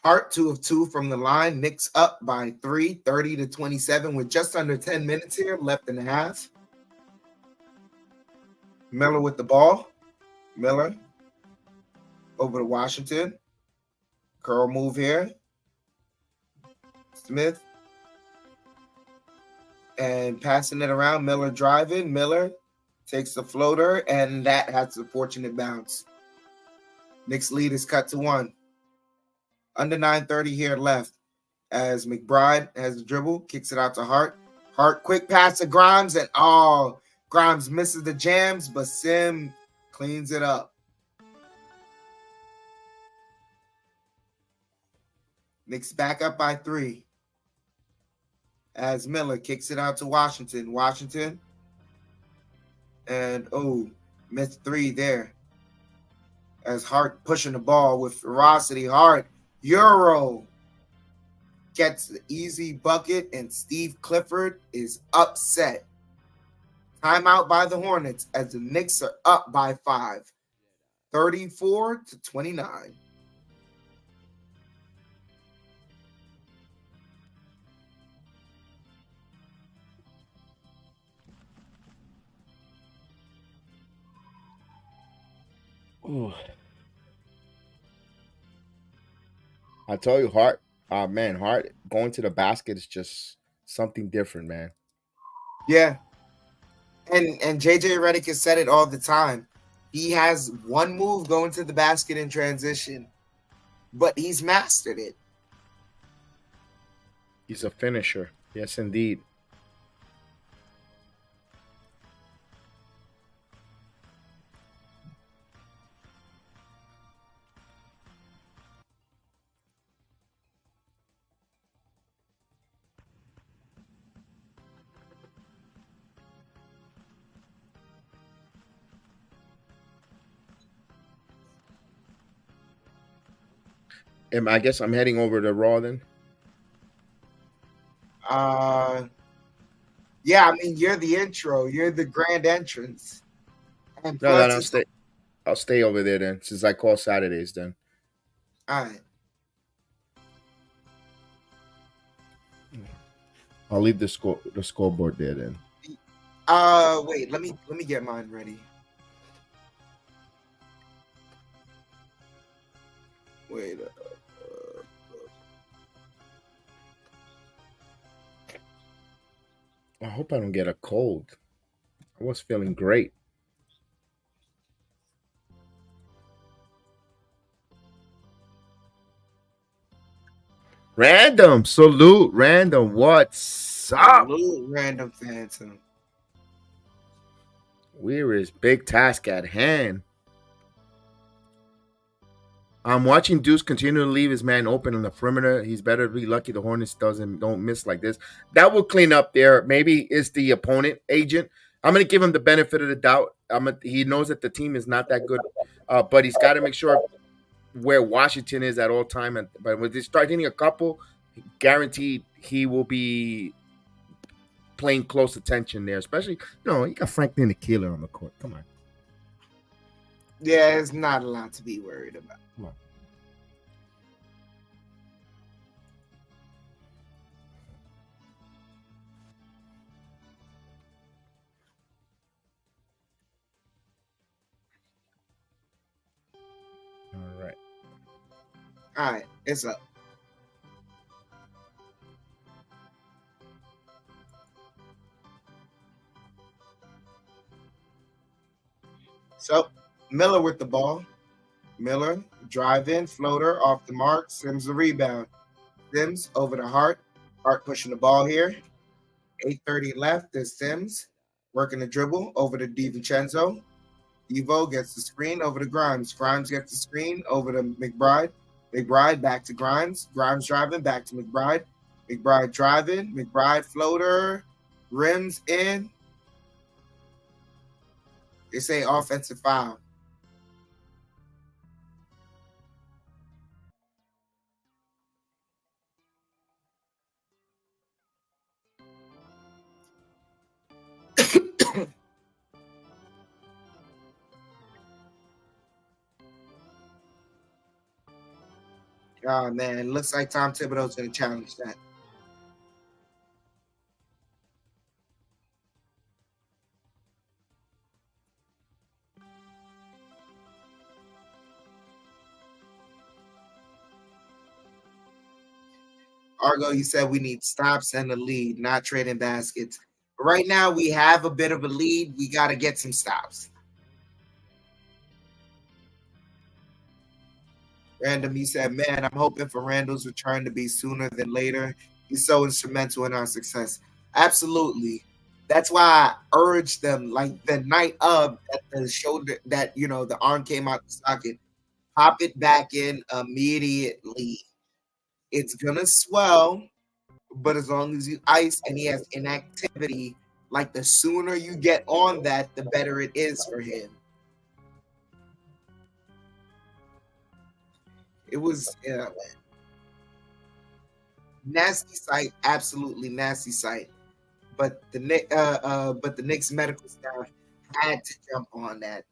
Hart 2 of 2 from the line. Knicks up by 3, 30-27 with just under 10 minutes here left in the half. Miller with the ball. Miller over to Washington. Curl move here. Smith. And passing it around. Miller driving. Miller takes the floater, and that has a fortunate bounce. Knicks lead is cut to 1. Under 9:30 here left. As McBride has the dribble, kicks it out to Hart. Hart, quick pass to Grimes, and Grimes misses the jams, but Sim cleans it up. Knicks back up by 3 as Miller kicks it out to Washington. Washington. And, missed 3 there. As Hart pushing the ball with ferocity. Hart, Euro gets the easy bucket, and Steve Clifford is upset. Timeout by the Hornets as the Knicks are up by 5, 34-29. Ooh. I tell you, Hart, Hart going to the basket is just something different, man. Yeah. And JJ Redick has said it all the time. He has one move going to the basket in transition, but he's mastered it. He's a finisher. Yes, indeed. I guess I'm heading over to Raw then. Yeah, I mean, you're the intro. You're the grand entrance. And No, then I'll stay over there then, since I call Saturdays then. All right. I'll leave the scoreboard there then. Wait, let me get mine ready. Wait. I hope I don't get a cold. I was feeling great. Random, salute, random. What's up? Salute, random phantom. Where is big task at hand? I'm watching Deuce continue to leave his man open on the perimeter. He's better be lucky the Hornets don't miss like this. That will clean up there. Maybe it's the opponent agent. I'm going to give him the benefit of the doubt. He knows that the team is not that good, but he's got to make sure where Washington is at all time. But when they start hitting a couple, guaranteed he will be playing close attention there. Especially, you got Franklin the Killer on the court. Come on. Yeah, it's not a lot to be worried about. Come on. All right, it's up. So, Miller with the ball. Miller, drive in, floater, off the mark. Sims the rebound. Sims over to Hart. Hart pushing the ball here. 8:30 left. There's Sims working the dribble over to DiVincenzo. Devo gets the screen over to Grimes. Grimes gets the screen over to McBride. McBride back to Grimes. Grimes driving back to McBride. McBride driving. McBride floater. Rims in. They say offensive foul. Oh, man. Looks like Tom Thibodeau's going to challenge that. Argo, you said we need stops and a lead, not trading baskets. Right now, we have a bit of a lead. We got to get some stops. Random, you said, man, I'm hoping for Randall's return to be sooner than later. He's so instrumental in our success. Absolutely. That's why I urged them, like the night of that the shoulder, that, the arm came out the socket, pop it back in immediately. It's gonna swell, but as long as you ice and he has inactivity, like the sooner you get on that, the better it is for him. It was nasty sight, absolutely nasty sight. But the Knicks medical staff had to jump on that.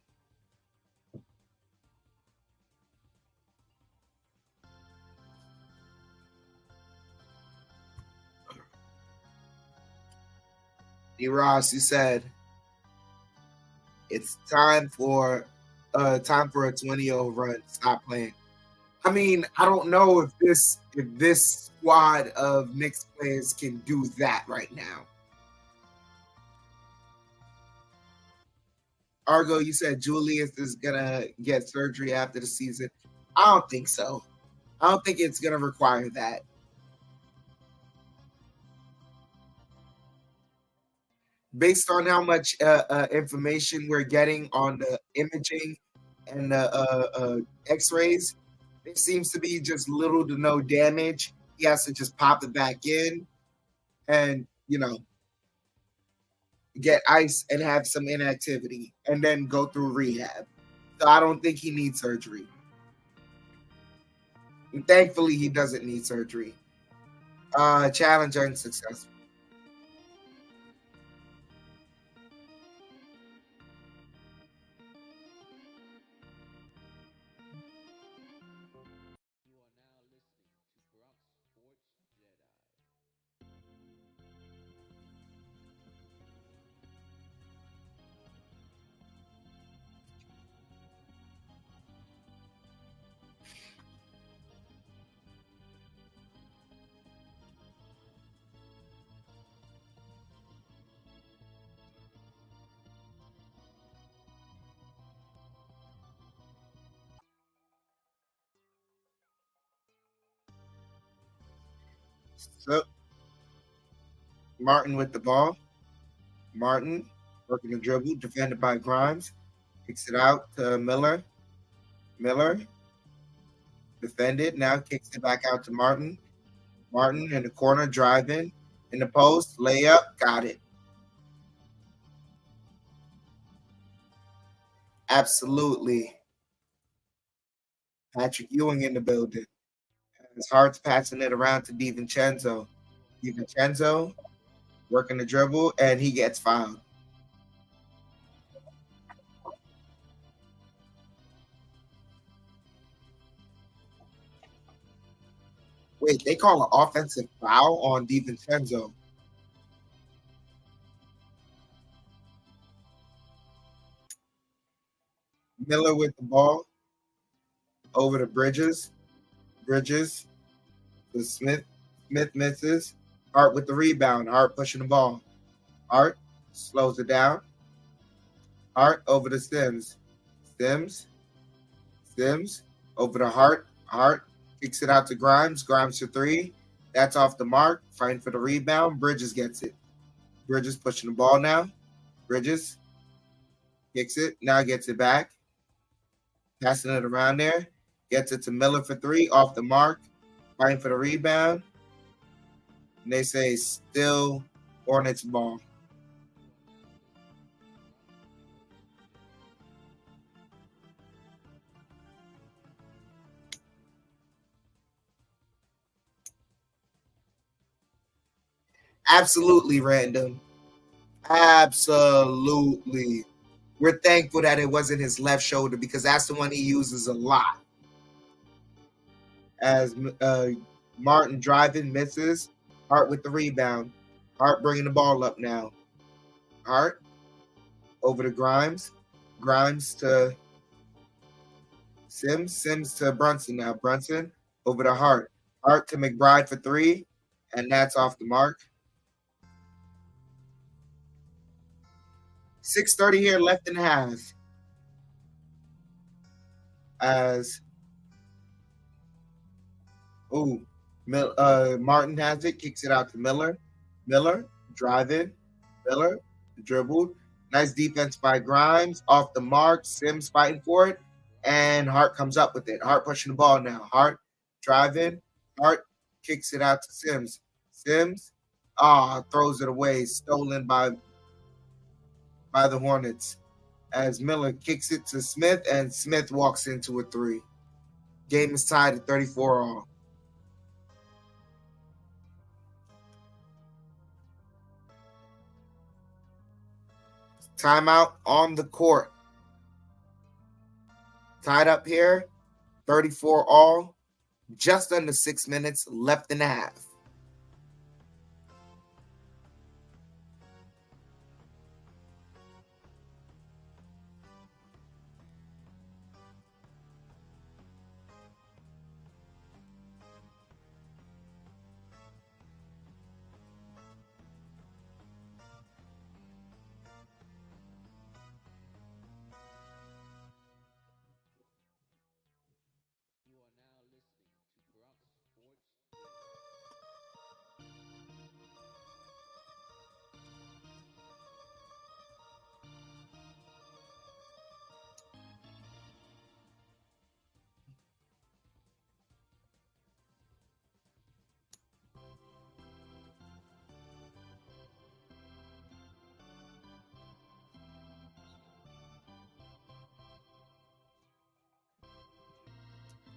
D. Ross, you said it's time for a 20-0 run. Stop playing. I mean, I don't know if this squad of Knicks players can do that right now. Argo, you said Julius is gonna get surgery after the season. I don't think so. I don't think it's gonna require that. Based on how much information we're getting on the imaging and the X-rays, there seems to be just little to no damage. He has to just pop it back in, and get ice and have some inactivity, and then go through rehab. So I don't think he needs surgery. And thankfully, he doesn't need surgery. Challenge unsuccessful. So Martin with the ball. Martin working the dribble, defended by Grimes. Kicks it out to Miller. Miller defended. Now kicks it back out to Martin. Martin in the corner, driving. In the post, layup, got it. Absolutely. Patrick Ewing in the building. His Hart's passing it around to DiVincenzo. DiVincenzo working the dribble, and he gets fouled. Wait, they call an offensive foul on DiVincenzo. Miller with the ball over to Bridges. Bridges to Smith. Smith misses. Hart with the rebound. Hart pushing the ball. Hart slows it down. Hart over to Sims. Sims over to Hart. Hart kicks it out to Grimes. Grimes for three. That's off the mark. Fighting for the rebound. Bridges gets it. Bridges pushing the ball now. Bridges kicks it. Now gets it back. Passing it around there. Gets it to Miller for three. Off the mark. Fighting for the rebound. And they say still Hornets ball. Absolutely random. Absolutely. We're thankful that it wasn't his left shoulder because that's the one he uses a lot. As Martin driving, misses. Hart with the rebound. Hart bringing the ball up now. Hart over to Grimes. Grimes to Sims. Sims to Brunson now. Brunson over to Hart. Hart to McBride for three. And that's off the mark. 6:30 here left in half. As Martin has it, kicks it out to Miller. Miller driving. Miller dribbled. Nice defense by Grimes. Off the mark. Sims fighting for it. And Hart comes up with it. Hart pushing the ball now. Hart driving. Hart kicks it out to Sims. Sims, throws it away, stolen by the Hornets. As Miller kicks it to Smith, and Smith walks into a three. Game is tied at 34 all. Timeout on the court. Tied up here, 34 all. Just under 6 minutes left in the half.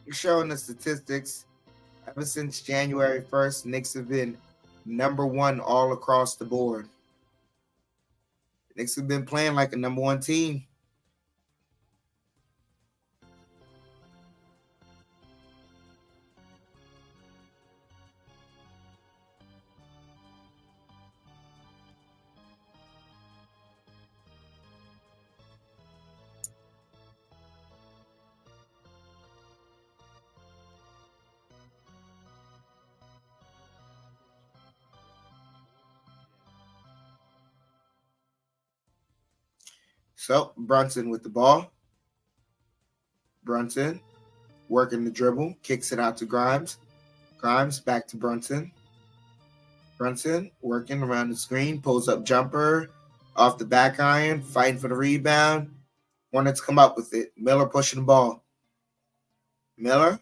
You're showing the statistics. Ever since January 1st, Knicks have been number one all across the board. Knicks have been playing like a number one team. So Brunson with the ball. Brunson working the dribble, kicks it out to Grimes. Grimes back to Brunson. Brunson working around the screen, pulls up jumper off the back iron, fighting for the rebound. Hornets come up with it. Miller pushing the ball. Miller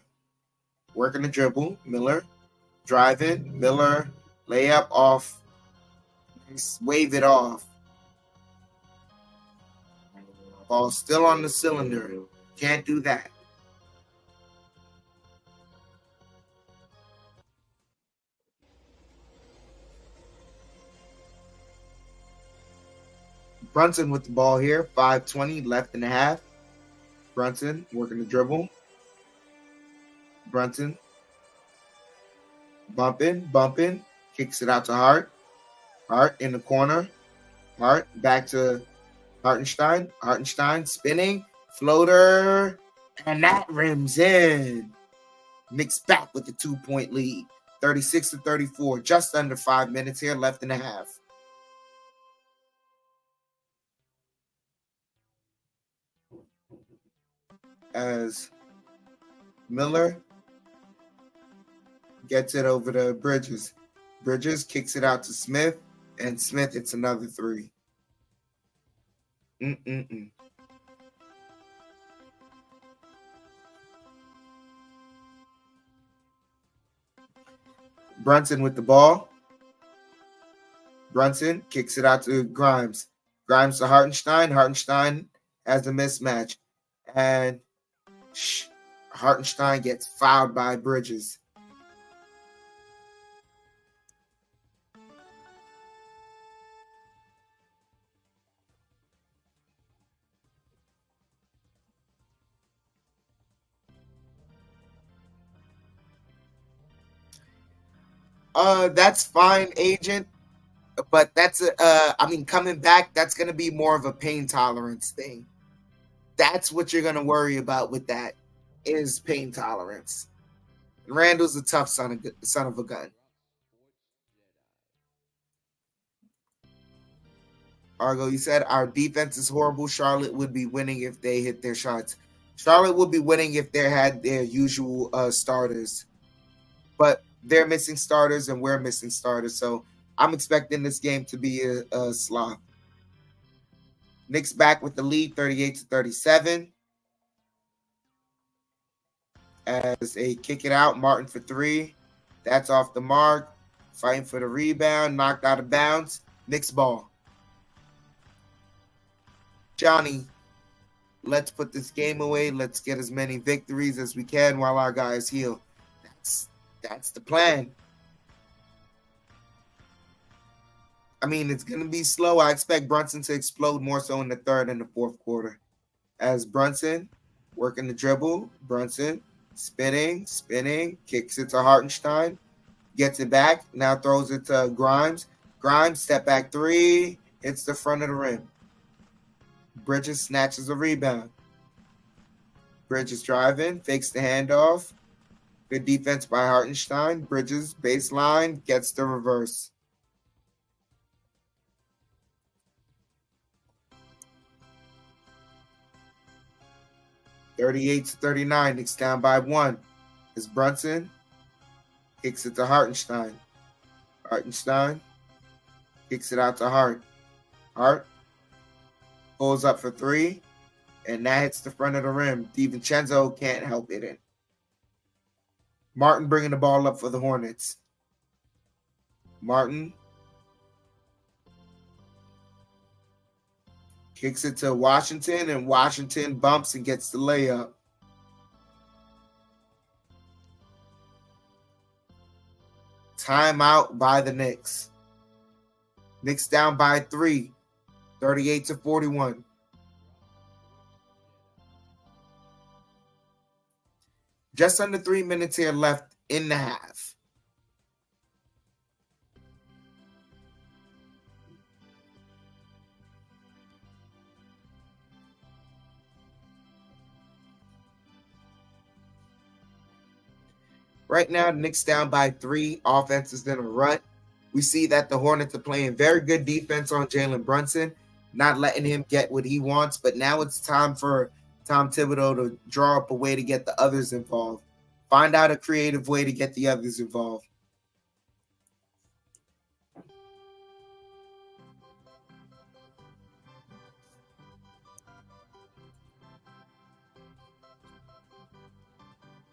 working the dribble. Miller driving. Miller layup off. Wave it off. Ball still on the cylinder. Can't do that. Brunson with the ball here. 5:20 left in the half. Brunson working the dribble. Brunson bumping. Kicks it out to Hart. Hart in the corner. Hart back to Hartenstein. Hartenstein spinning. Floater. And that rims in. Knicks back with the 2-point lead. 36-34. Just under 5 minutes here left in the half. As Miller gets it over to Bridges. Bridges kicks it out to Smith. And Smith hits another three. Brunson with the ball. Brunson kicks it out to Grimes. Grimes to Hartenstein. Hartenstein has a mismatch. And Hartenstein gets fouled by Bridges. That's fine, agent. But that's coming back, that's gonna be more of a pain tolerance thing. That's what you're gonna worry about with that, is pain tolerance. Randall's a tough son of a gun. Argo, you said our defense is horrible. Charlotte would be winning if they hit their shots. Charlotte would be winning if they had their usual starters. But they're missing starters and we're missing starters. So I'm expecting this game to be a slog. Knicks back with the lead, 38-37. As they kick it out, Martin for three. That's off the mark. Fighting for the rebound. Knocked out of bounds. Knicks ball. Johnny, let's put this game away. Let's get as many victories as we can while our guys heal. That's the plan. I mean, it's going to be slow. I expect Brunson to explode more so in the third and the fourth quarter. As Brunson working the dribble. Brunson spinning, kicks it to Hartenstein. Gets it back. Now throws it to Grimes. Grimes, step back three. Hits the front of the rim. Bridges snatches a rebound. Bridges driving. Fakes the handoff. Good defense by Hartenstein. Bridges, baseline. Gets the reverse. (38-39). Knicks down by 1. It's Brunson. Kicks it to Hartenstein. Hartenstein kicks it out to Hart. Hart pulls up for 3, and that hits the front of the rim. DiVincenzo can't help it in. Martin bringing the ball up for the Hornets. Martin kicks it to Washington, and Washington bumps and gets the layup. Timeout by the Knicks. Knicks down by 3, 38-41. Just under 3 minutes here left in the half. Right now, the Knicks down by 3. Offense is in a rut. We see that the Hornets are playing very good defense on Jalen Brunson, not letting him get what he wants. But now it's time for Tom Thibodeau to draw up a way to get the others involved. Find out a creative way to get the others involved.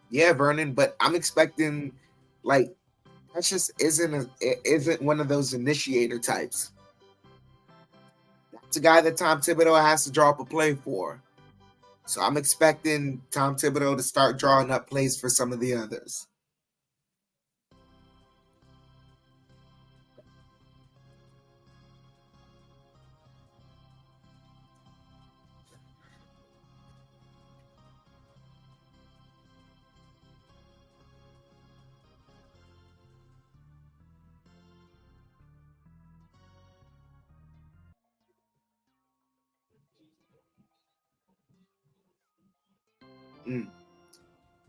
Yeah, Vernon, but I'm expecting, like, Precious isn't one of those initiator types. That's a guy that Tom Thibodeau has to draw up a play for. So I'm expecting Tom Thibodeau to start drawing up plays for some of the others.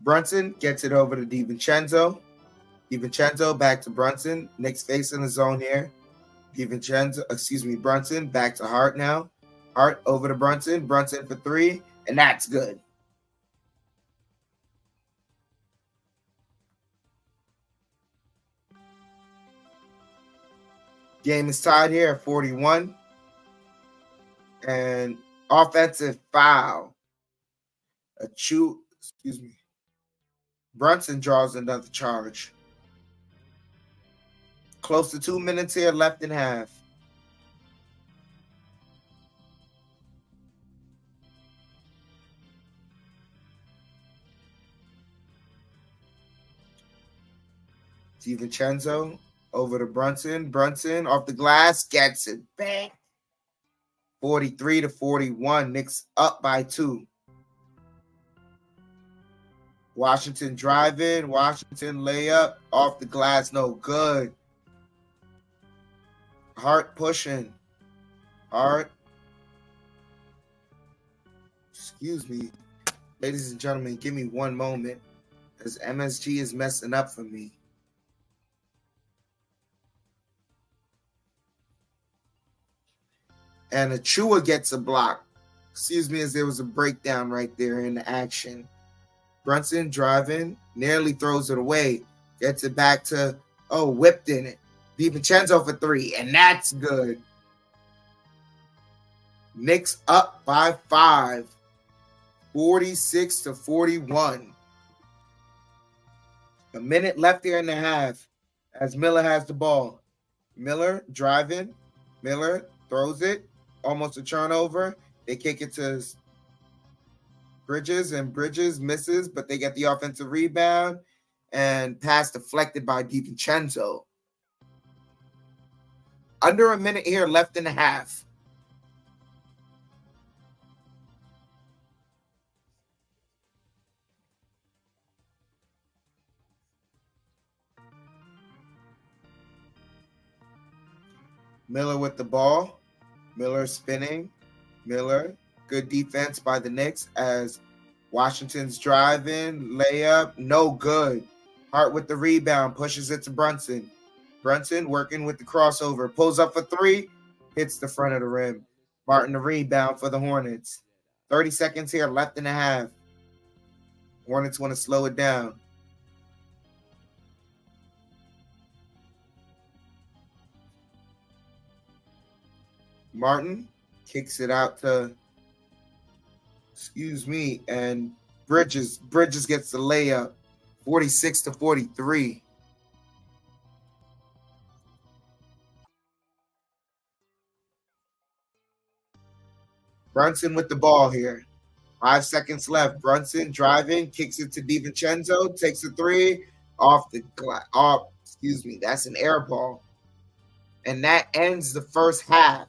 Brunson gets it over to DiVincenzo. DiVincenzo back to Brunson. Knicks facing the zone here. Brunson back to Hart now. Hart over to Brunson. Brunson for 3, and that's good. Game is tied here at 41. And offensive foul. Brunson draws another charge. Close to 2 minutes here left in half. DiVincenzo over to Brunson. Brunson off the glass, gets it back. 43-41. Knicks up by 2. Washington driving. Washington layup. Off the glass, no good. Hart pushing. Hart. Excuse me. Ladies and gentlemen, give me one moment, as MSG is messing up for me. And Achua gets a block. Excuse me, as there was a breakdown right there in the action. Brunson driving, nearly throws it away. Gets it back to, whipped in it. DiVincenzo for 3, and that's good. Knicks up by 5. 46-41. A minute left here in the half as Miller has the ball. Miller driving. Miller throws it. Almost a turnover. They kick it to Bridges, and Bridges misses, but they get the offensive rebound, and pass deflected by DiVincenzo. Under a minute here left in the half. Miller with the ball. Miller spinning. Miller. Good defense by the Knicks as Washington's driving. Layup. No good. Hart with the rebound. Pushes it to Brunson. Brunson working with the crossover. Pulls up for three. Hits the front of the rim. Martin the rebound for the Hornets. 30 seconds here left in the half. Hornets want to slow it down. Martin kicks it out to, and Bridges gets the layup, 46-43. Brunson with the ball here. 5 seconds left. Brunson driving, kicks it to DiVincenzo, takes a three off the glass. That's an air ball. And that ends the first half.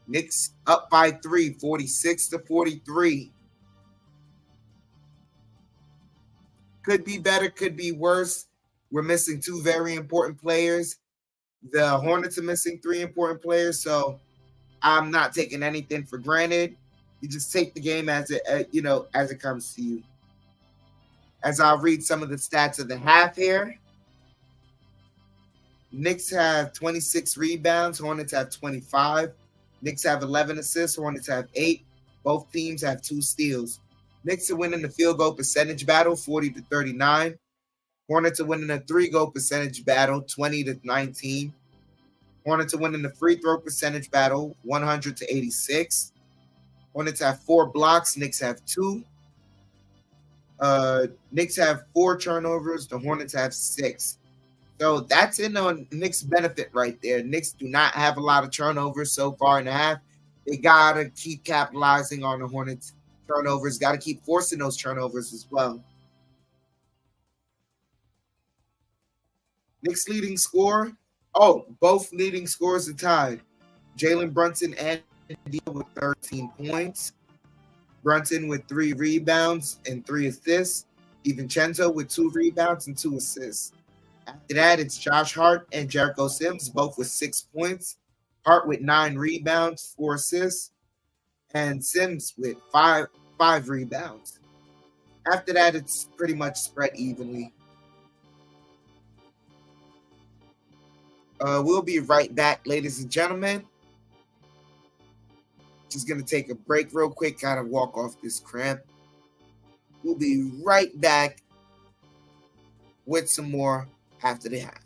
Knicks up by 3, 46-43. Could be better, could be worse. We're missing 2 very important players. The Hornets are missing 3 important players, so I'm not taking anything for granted. You just take the game as it comes to you. As I'll read some of the stats of the half here. Knicks have 26 rebounds. Hornets have 25. Knicks have 11 assists. Hornets have 8. Both teams have 2 steals. Knicks are winning the field goal percentage battle, 40-39. Hornets are winning the 3-goal percentage battle, 20-19. Hornets are winning the free throw percentage battle, 100-86. Hornets have 4 blocks. Knicks have 2. Knicks have 4 turnovers. The Hornets have 6. So that's in on Knicks' benefit right there. Knicks do not have a lot of turnovers so far in the half. They got to keep capitalizing on the Hornets' turnovers. Got to keep forcing those turnovers as well. Knicks leading scorer. Oh, both leading scorers are tied. Jalen Brunson and Deal with 13 points. Brunson with 3 rebounds and 3 assists. DiVincenzo with 2 rebounds and 2 assists. After that, it's Josh Hart and Jericho Sims, both with 6 points. Hart with 9 rebounds, 4 assists, and Sims with 5 rebounds. After that, it's pretty much spread evenly. We'll be right back, ladies and gentlemen. Just going to take a break real quick, kind of walk off this cramp. We'll be right back with some more after the half.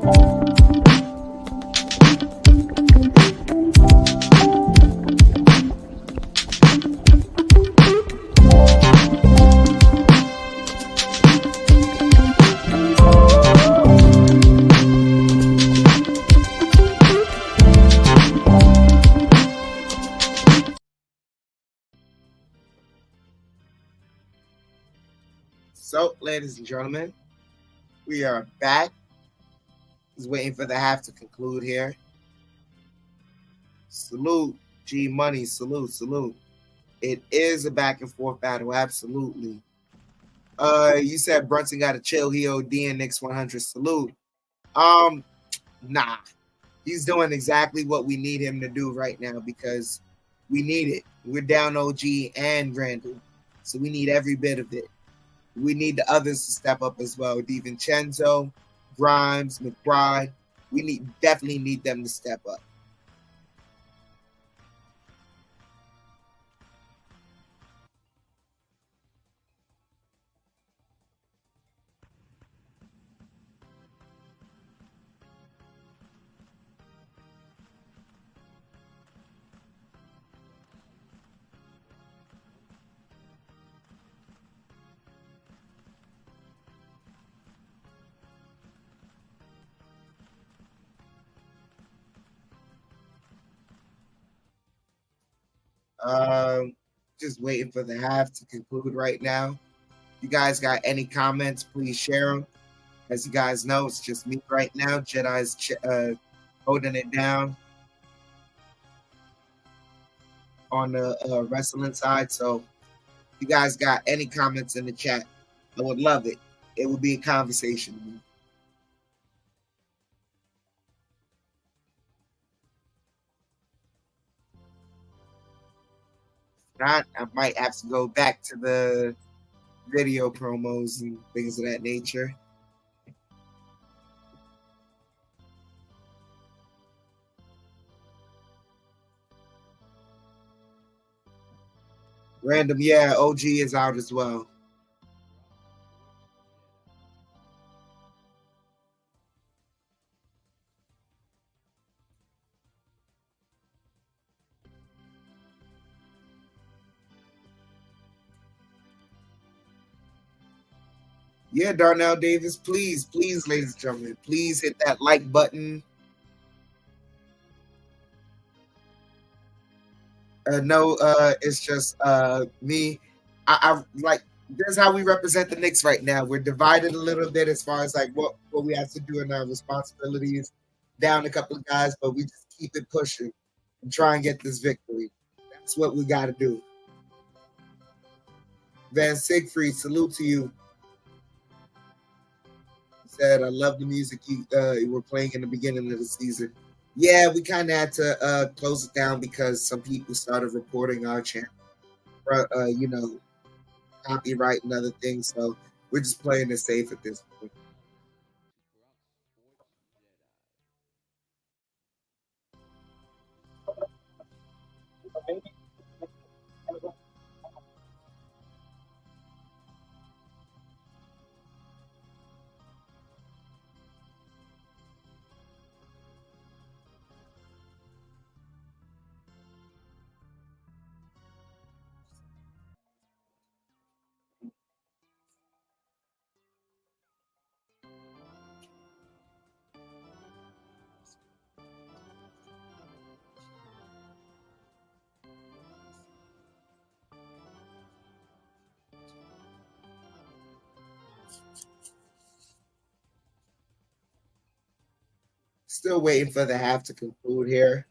So, ladies and gentlemen, we are back. Just waiting for the half to conclude here. Salute, G Money. Salute, salute. It is a back and forth battle, absolutely. You said Brunson got to chill. He OD and Knicks 100. Salute. Nah. He's doing exactly what we need him to do right now because we need it. We're down OG and Randall, so we need every bit of it. We need the others to step up as well. DiVincenzo, Grimes, McBride. We definitely need them to step up. Just waiting for the half to conclude right now. If you guys got any comments, please share them. As you guys know, it's just me right now. Jedi's holding it down on the wrestling side. So if you guys got any comments in the chat, I would love it. It would be a conversation. Not, I might have to go back to the video promos and things of that nature. Random, yeah, OG is out as well. Yeah, Darnell Davis, please, please, ladies and gentlemen, please hit that like button. No, it's just me. I like this is how we represent the Knicks right now. We're divided a little bit as far as like what we have to do in our responsibilities. Down a couple of guys, but we just keep it pushing and try and get this victory. That's what we got to do. Van Siegfried, salute to you. He said, I love the music you were playing in the beginning of the season. Yeah, we kind of had to close it down because some people started reporting our channel, you know, copyright and other things. So we're just playing it safe at this point. Still waiting for the half to conclude here.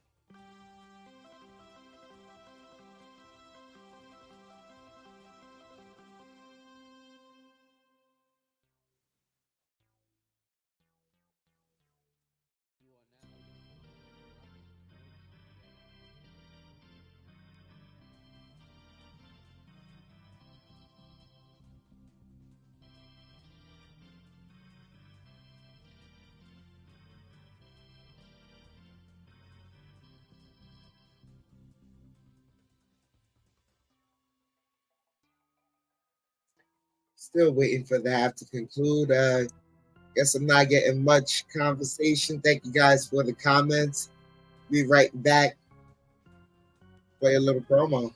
Still waiting for the half to conclude. Guess I'm not getting much conversation. Thank you guys for the comments. Be right back. Play a little promo.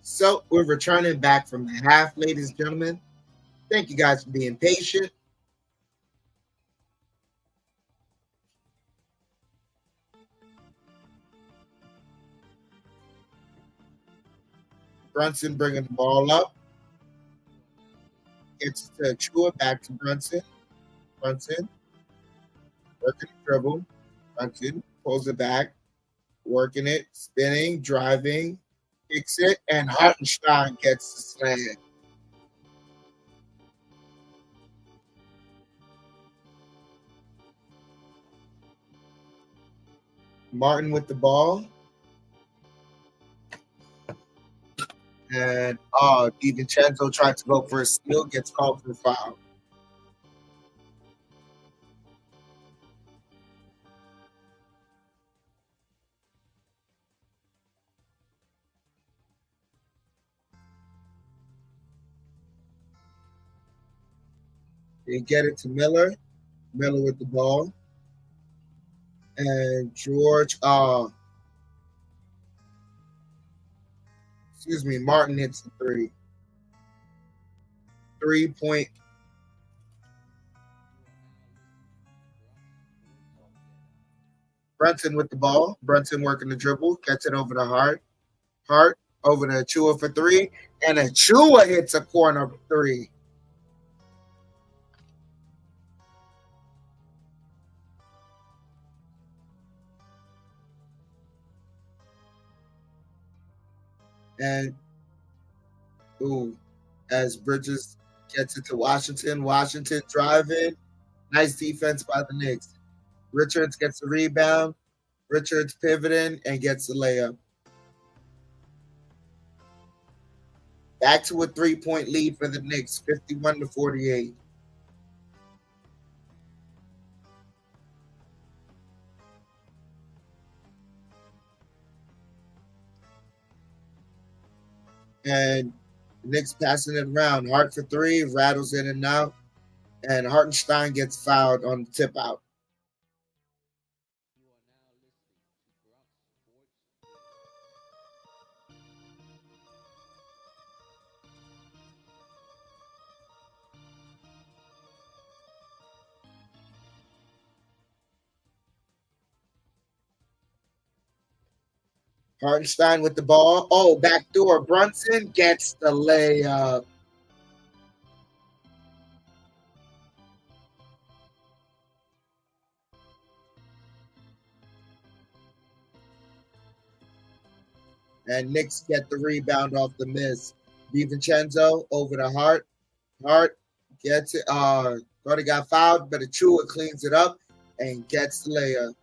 So we're returning back from the half, ladies and gentlemen. Thank you guys for being patient. Brunson bringing the ball up. Gets to Chua, back to Brunson. Brunson working the dribble. Brunson pulls it back, working it, spinning, driving, kicks it, and Hartenstein gets the slam. Martin with the ball. And DiVincenzo tried to go for a steal, gets called for a foul. They get it to Miller. Miller with the ball. And George, Martin hits the three. 3-point. Brunson with the ball. Brunson working the dribble. Gets it over to Hart. Hart. over to Achua for three, and Achua hits a corner three. And as Bridges gets it to Washington, Washington driving. Nice defense by the Knicks. Richards gets the rebound. Richards pivoting and gets the layup. Back to a 3-point lead for the Knicks, 51-48. And the Knicks passing it around. Hart for three, rattles in and out. And Hartenstein gets fouled on the tip out. Hartenstein with the ball. Oh, backdoor. Brunson gets the layup. And Knicks get the rebound off the miss. DiVincenzo over to Hart. Hart gets it. Already got fouled, but Achua cleans it up and gets the layup.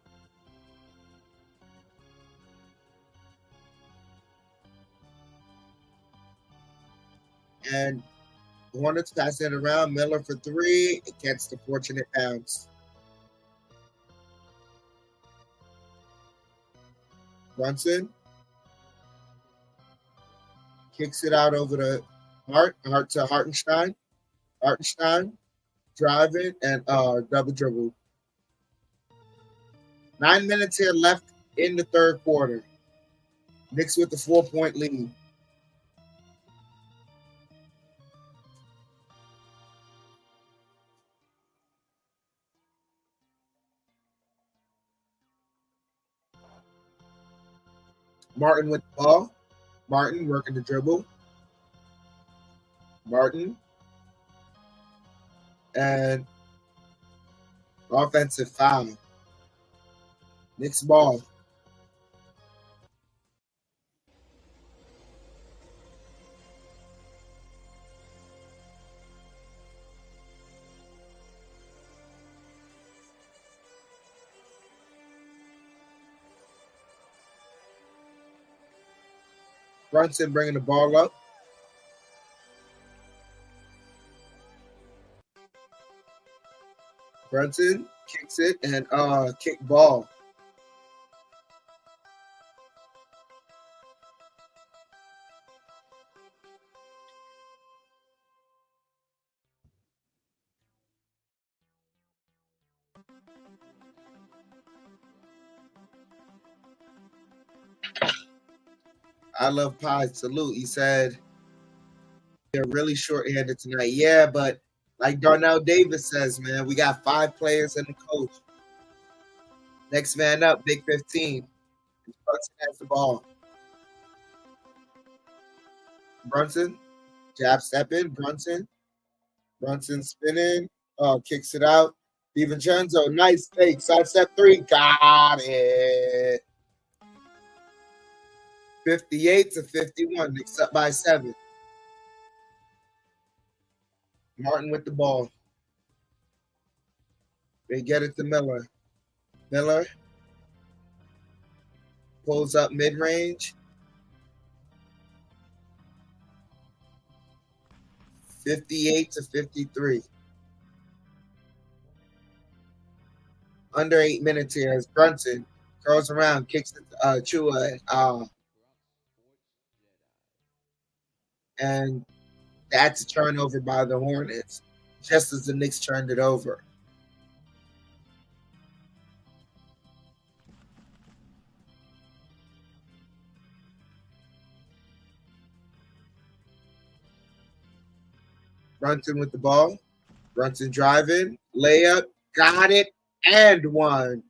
And the Hornets pass it around. Miller for three. It gets the fortunate bounce. Brunson kicks it out over to Hart. Hart to Hartenstein. Hartenstein driving and double dribble. 9 minutes here left in the third quarter. Knicks with the 4-point lead. Martin with the ball. Martin working the dribble. Martin. And offensive foul. Knicks ball. Brunson bringing the ball up. Brunson kicks it and kick ball. I love Pie. Salute. He said they're really short-handed tonight. Yeah, but like Darnell Davis says, man, we got 5 players and a coach. Next man up, Big 15. Brunson has the ball. Brunson, jab stepping. Brunson spinning. Kicks it out. DiVincenzo, nice fake. Side step three. Got it. 58-51. Knicks up by 7. Martin with the ball. They get it to Miller. Miller pulls up mid-range. 58-53. Under 8 minutes here as Brunson curls around, kicks it to Chua, and that's a turnover by the Hornets, just as the Knicks turned it over. Brunson with the ball. Brunson driving. Layup. Got it. And one.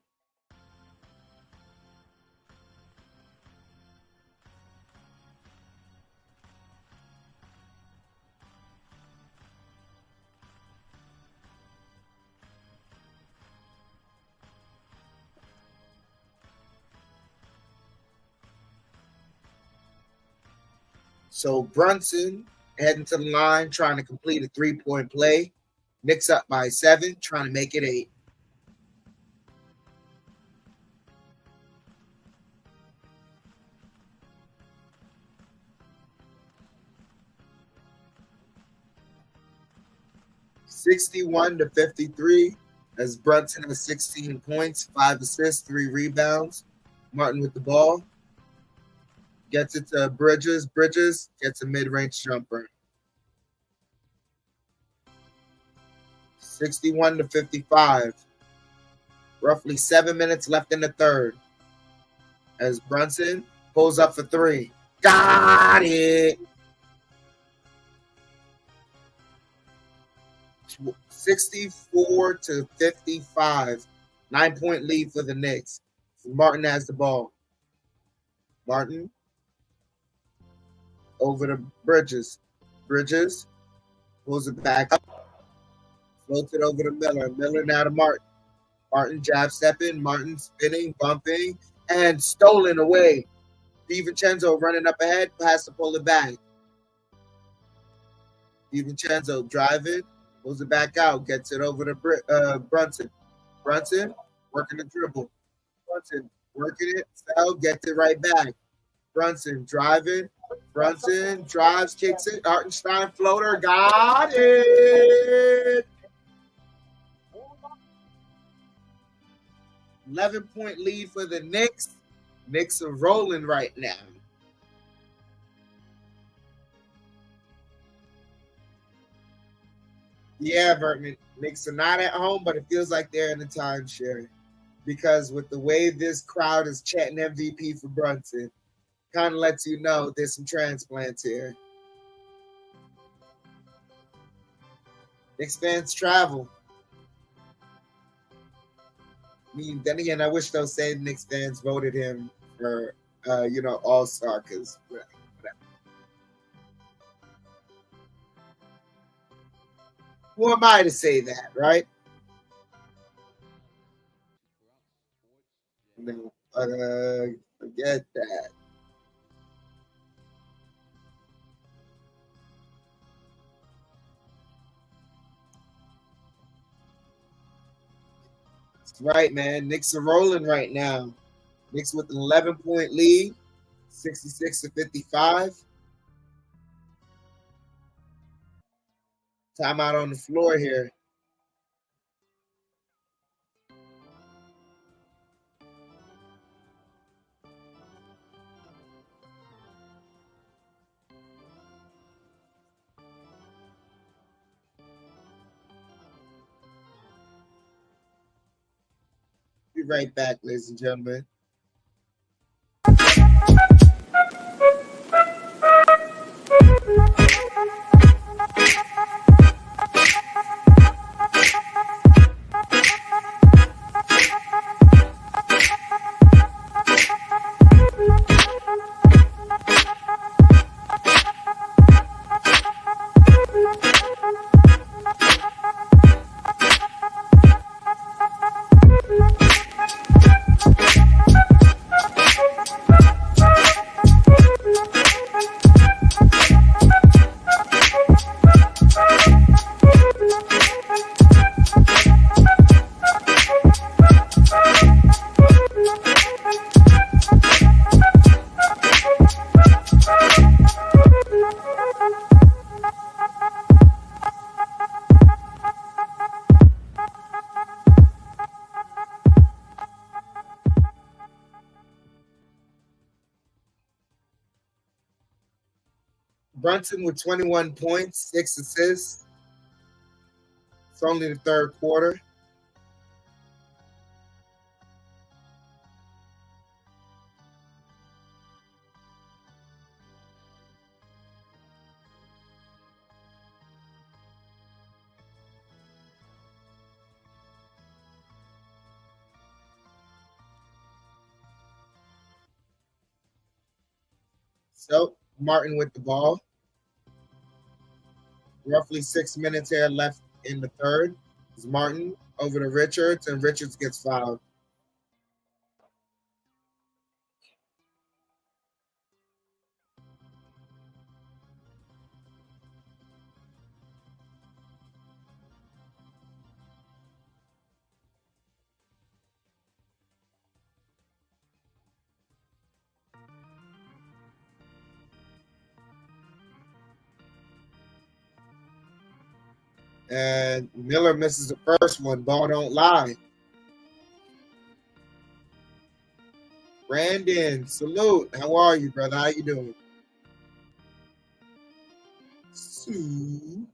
So Brunson heading to the line, trying to complete a 3-point play. Knicks up by 7, trying to make it 8. (61-53) as Brunson has 16 points, 5 assists, 3 rebounds. Martin with the ball. Gets it to Bridges. Bridges gets a mid-range jumper. 61-55. Roughly 7 minutes left in the third. As Brunson pulls up for 3. Got it! 64-55. 9-point lead for the Knicks. Martin has the ball. Martin over to Bridges. Bridges pulls it back up. Floats it over to Miller. Miller now to Martin. Martin jab stepping. Martin spinning, bumping, and stolen away. DiVincenzo running up ahead. Has to pull it back. DiVincenzo driving. Pulls it back out. Gets it over to Brunson. Brunson working the dribble. Brunson working it. Fell. Gets it right back. Brunson driving. Brunson drives, kicks it. Hartenstein floater. Got it. 11-point lead for the Knicks. Knicks are rolling right now. Yeah, Bertman. Knicks are not at home, but it feels like they're in the timeshare. Because with the way this crowd is chanting MVP for Brunson, kind of lets you know there's some transplants here. Knicks fans travel. I mean, then again, I wish those same Knicks fans voted him for, All-Star, because whatever. Who am I to say that, right? No, forget that. That's right, man. Knicks are rolling right now. Knicks with an 11-point lead, 66-55. Timeout on the floor here. Be right back, ladies and gentlemen. Brunson with 21 points, 6 assists. It's only the third quarter. So Martin with the ball. Roughly 6 minutes here left in the third. It's Martin over to Richards, and Richards gets fouled. And Miller misses the first one. Ball don't lie. Brandon, salute. How are you, brother? How you doing? Sue.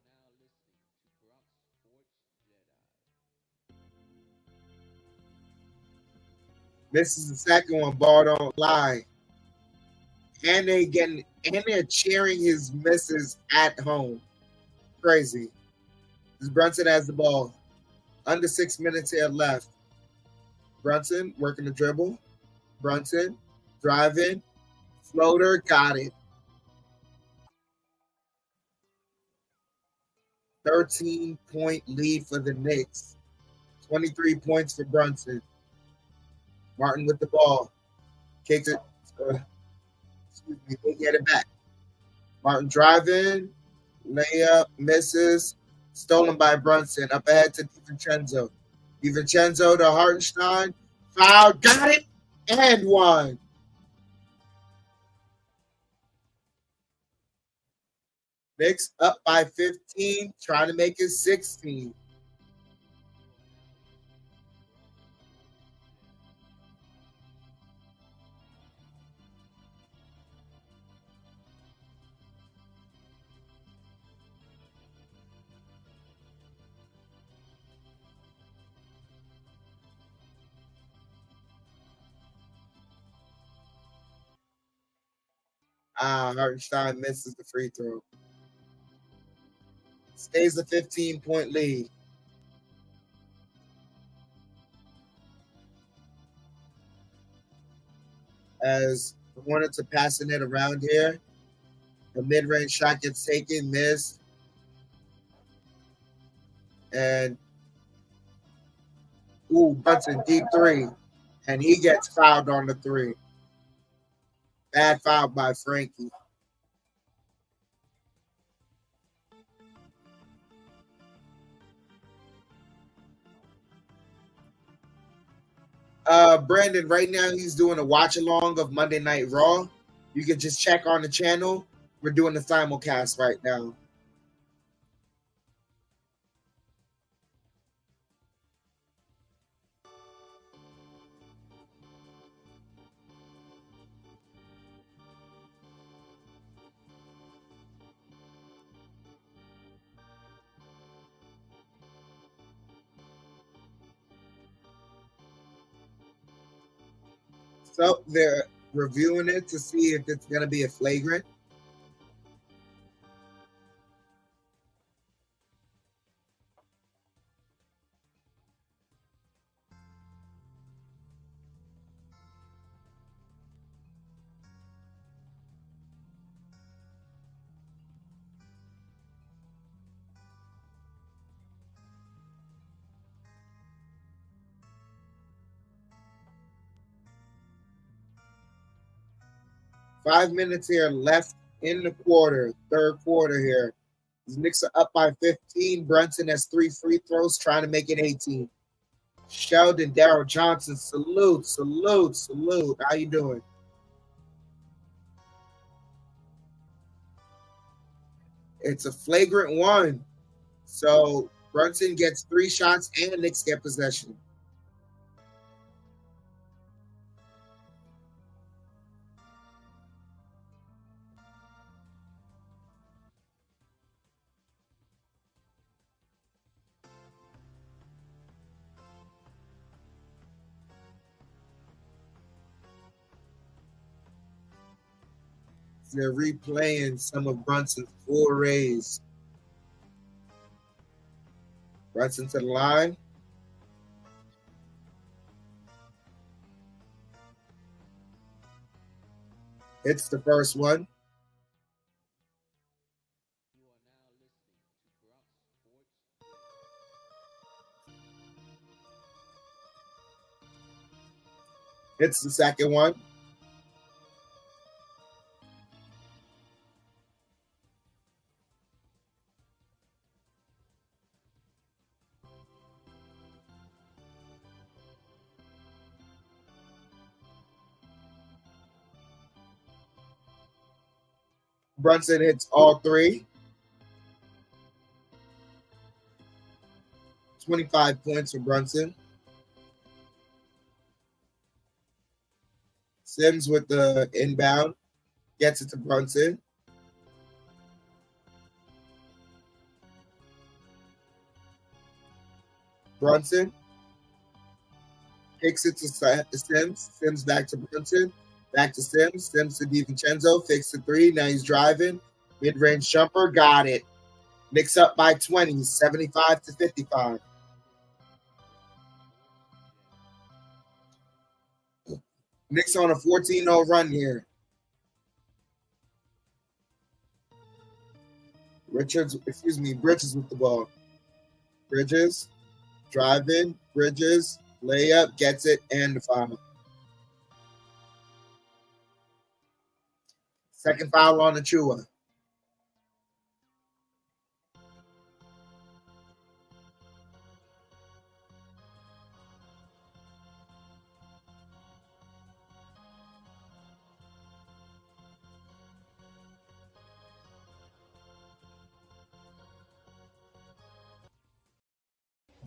Misses the second one. Ball don't lie. And they're cheering his misses at home. Crazy. This Brunson has the ball. Under 6 minutes here left. Brunson working the dribble. Brunson driving. Floater, got it. 13-point lead for the Knicks. 23 points for Brunson. Martin with the ball. Kicks it. Excuse me, they get it back. Martin driving. Layup, misses. Stolen by Brunson. Up ahead to DiVincenzo. DiVincenzo to Hartenstein. Foul. Got it. And one. Knicks up by 15. Trying to make it 16. Hartenstein misses the free throw. Stays a 15-point lead. As the Hornets are passing it around here. The mid-range shot gets taken, missed. And Brunson deep three. And he gets fouled on the three. Bad foul by Frankie. Brandon, right now he's doing a watch along of Monday Night Raw. You can just check on the channel. We're doing the simulcast right now. So they're reviewing it to see if it's going to be a flagrant. Five minutes here left in the quarter, third quarter here. The Knicks are up by 15. Brunson has 3 free throws, trying to make it 18. Sheldon, Darryl Johnson, salute, salute, salute. How you doing? It's a flagrant one. So Brunson gets 3 shots and Knicks get possession. They're replaying some of Brunson's forays. Brunson to the line. Hits the first one. Hits the second one. Brunson hits all 3. 25 points for Brunson. Sims with the inbound. Gets it to Brunson. Brunson kicks it to Sims. Sims back to Brunson. Back to Sims. Sims to DiVincenzo. Fix the three. Now he's driving. Mid-range jumper. Got it. Knicks up by 20. 75 to 55. Knicks on a 14-0 run here. Bridges with the ball. Bridges. Driving. Bridges. Layup. Gets it. And the foul. Second foul on Achua.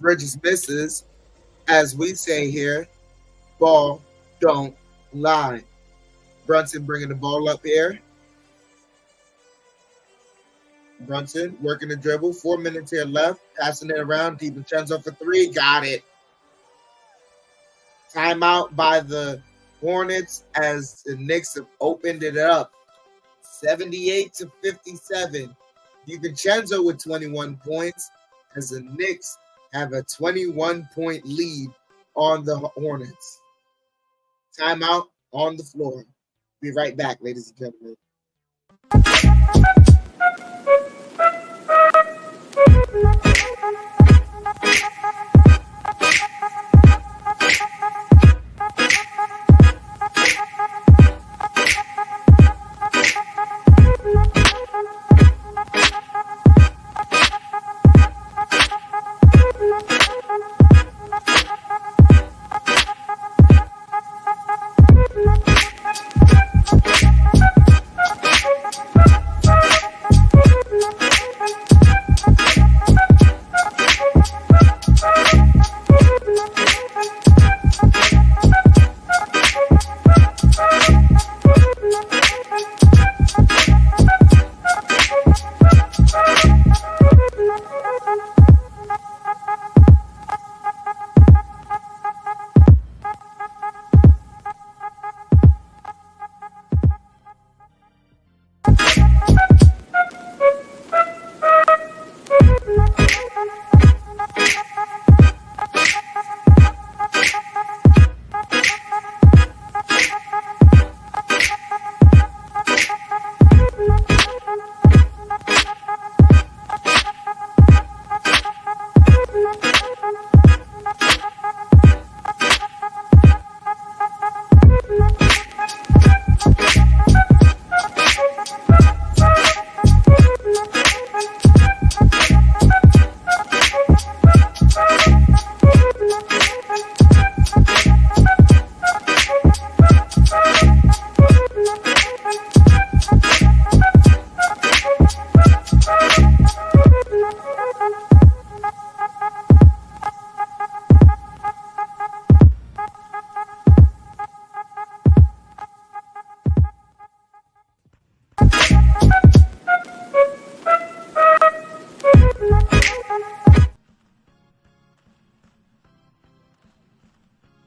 Bridges misses. As we say here, ball don't lie. Brunson bringing the ball up here. Brunson working the dribble. 4 minutes here left. Passing it around. DiVincenzo for three. Got it. Timeout by the Hornets as the Knicks have opened it up. 78 to 57. DiVincenzo with 21 points as the Knicks have a 21-point lead on the Hornets. Timeout on the floor. Be right back, ladies and gentlemen.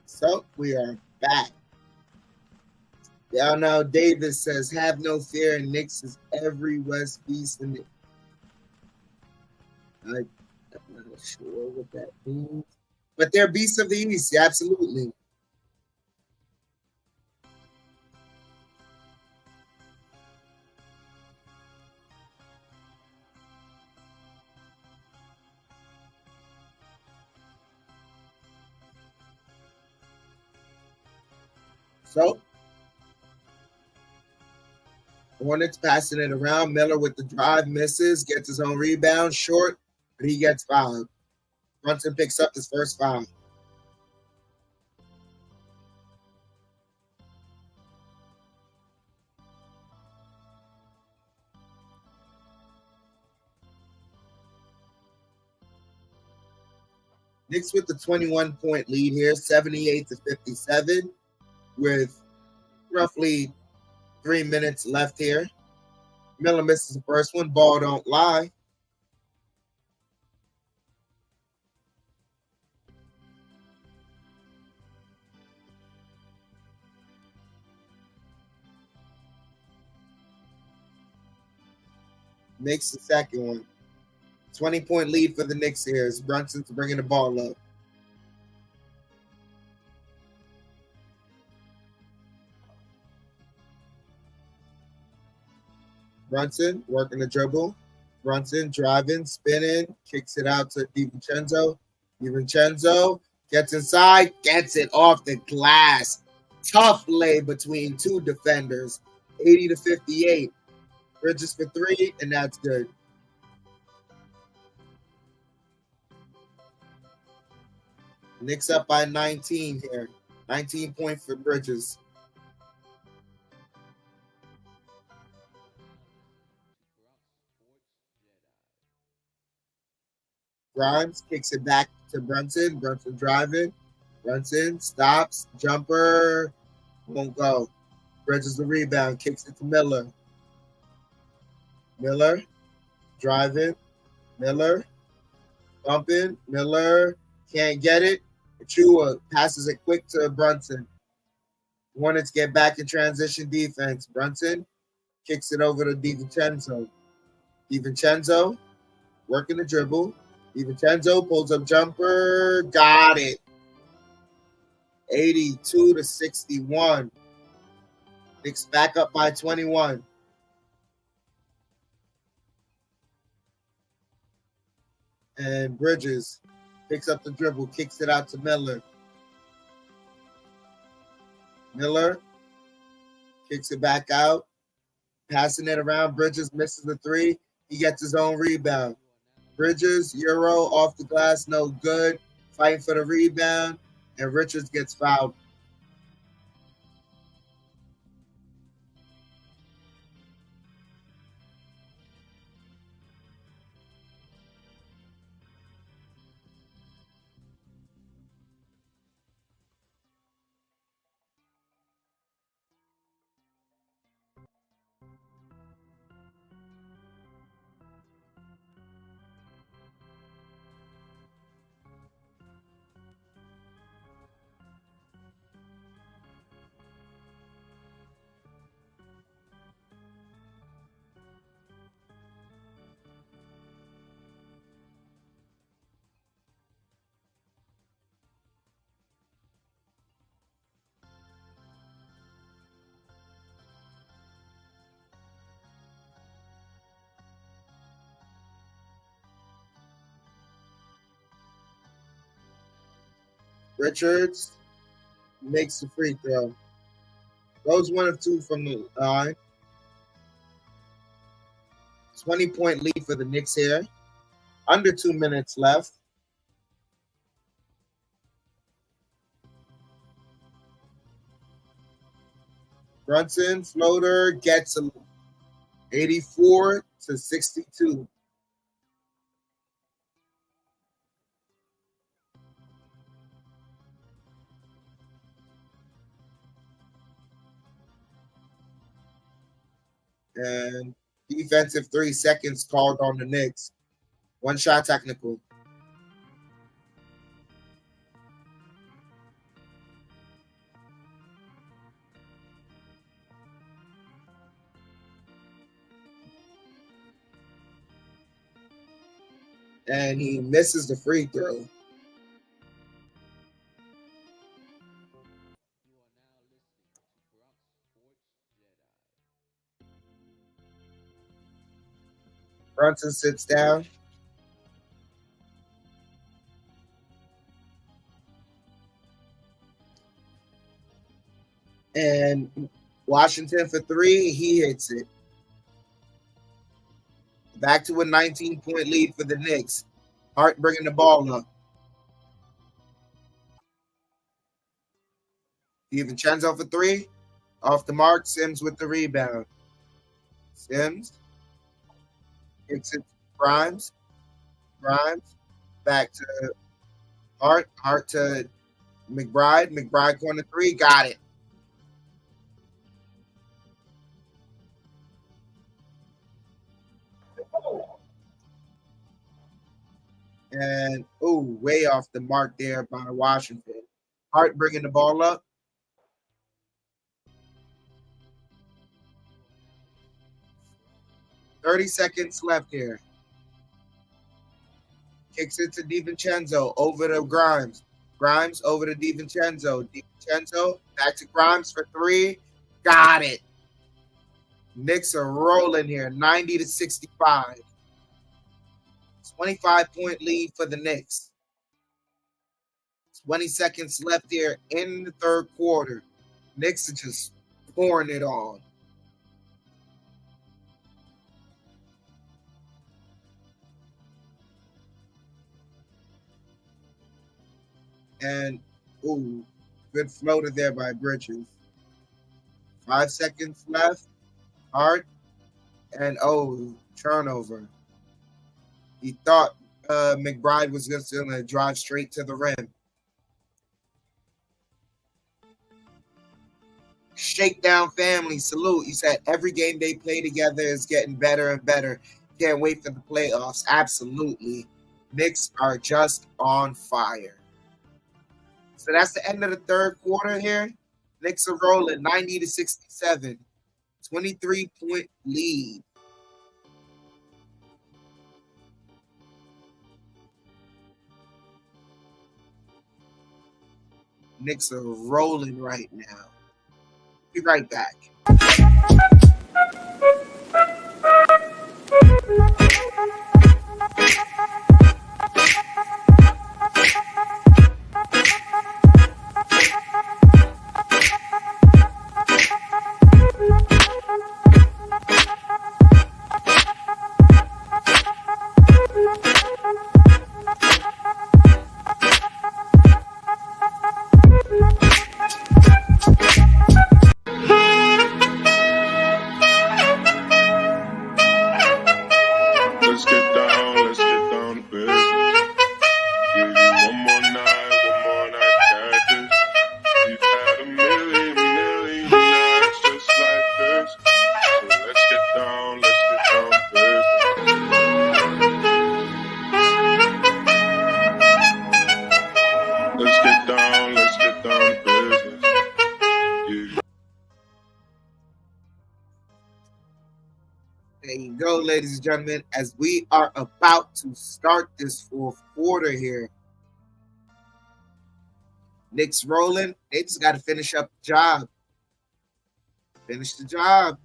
So we are back. Y'all know Davis says, have no fear, and Knicks is every West Beast in it. I'm not sure what that means. But they're beasts of the East, yeah, absolutely. So, Hornets passing it around. Miller with the drive, misses, gets his own rebound, short, but he gets fouled. Brunson picks up his first foul. Knicks with the 21-point lead here, 78-57, with roughly 3 minutes left here. Miller misses the first one. Ball don't lie. Makes the second one. 20-point lead for the Knicks here as Brunson's bringing the ball up. Brunson working the dribble. Brunson driving, spinning, kicks it out to DiVincenzo. DiVincenzo gets inside, gets it off the glass. Tough lay between two defenders. 80-58. Bridges for three, and that's good. Knicks up by 19 here. 19 points for Bridges. Grimes kicks it back to Brunson. Brunson driving. Brunson stops. Jumper. Won't go. Bridges the rebound. Kicks it to Miller. Miller. Driving. Miller. Bumping. Miller. Can't get it. Achua passes it quick to Brunson. Hornets get back in transition defense. Brunson kicks it over to DiVincenzo. DiVincenzo working the dribble. DiVincenzo pulls up jumper. Got it. 82-61. Knicks back up by 21. And Bridges picks up the dribble, kicks it out to Miller. Miller kicks it back out, passing it around. Bridges misses the three. He gets his own rebound. Bridges, Euro off the glass, no good. Fighting for the rebound, and Richards gets fouled. Richards makes the free throw. Goes 1 of 2 from the line. 20-point lead for the Knicks here. Under 2 minutes left. Brunson, floater, gets him. 84-62. And defensive 3 seconds called on the Knicks. 1 shot technical. And he misses the free throw. Brunson sits down. And Washington for 3, he hits it. Back to a 19-point lead for the Knicks. Hart bringing the ball up. DiVincenzo for 3. Off the mark. Sims with the rebound. Sims kicks it to Grimes. Grimes back to Hart to McBride. McBride corner three. Got it. And, way off the mark there by Washington. Hart bringing the ball up. "30 seconds left here. Kicks it to DiVincenzo over to Grimes. Grimes over to DiVincenzo. DiVincenzo back to Grimes for three. Got it. Knicks are rolling here, 90-65. 25-point lead for the Knicks. 20 seconds left here in the third quarter. Knicks are just pouring it on. And, good floater there by Bridges. 5 seconds left. Hart. And, turnover. He thought McBride was just going to drive straight to the rim. Shakedown family, salute. He said every game they play together is getting better and better. Can't wait for the playoffs. Absolutely. Knicks are just on fire. So that's the end of the third quarter here. Knicks are rolling 90-67. 23-point lead. Knicks are rolling right now. Be right back. There you go, ladies and gentlemen, as we are about to start this fourth quarter here. Knicks rolling. They just got to finish up the job. Finish the job.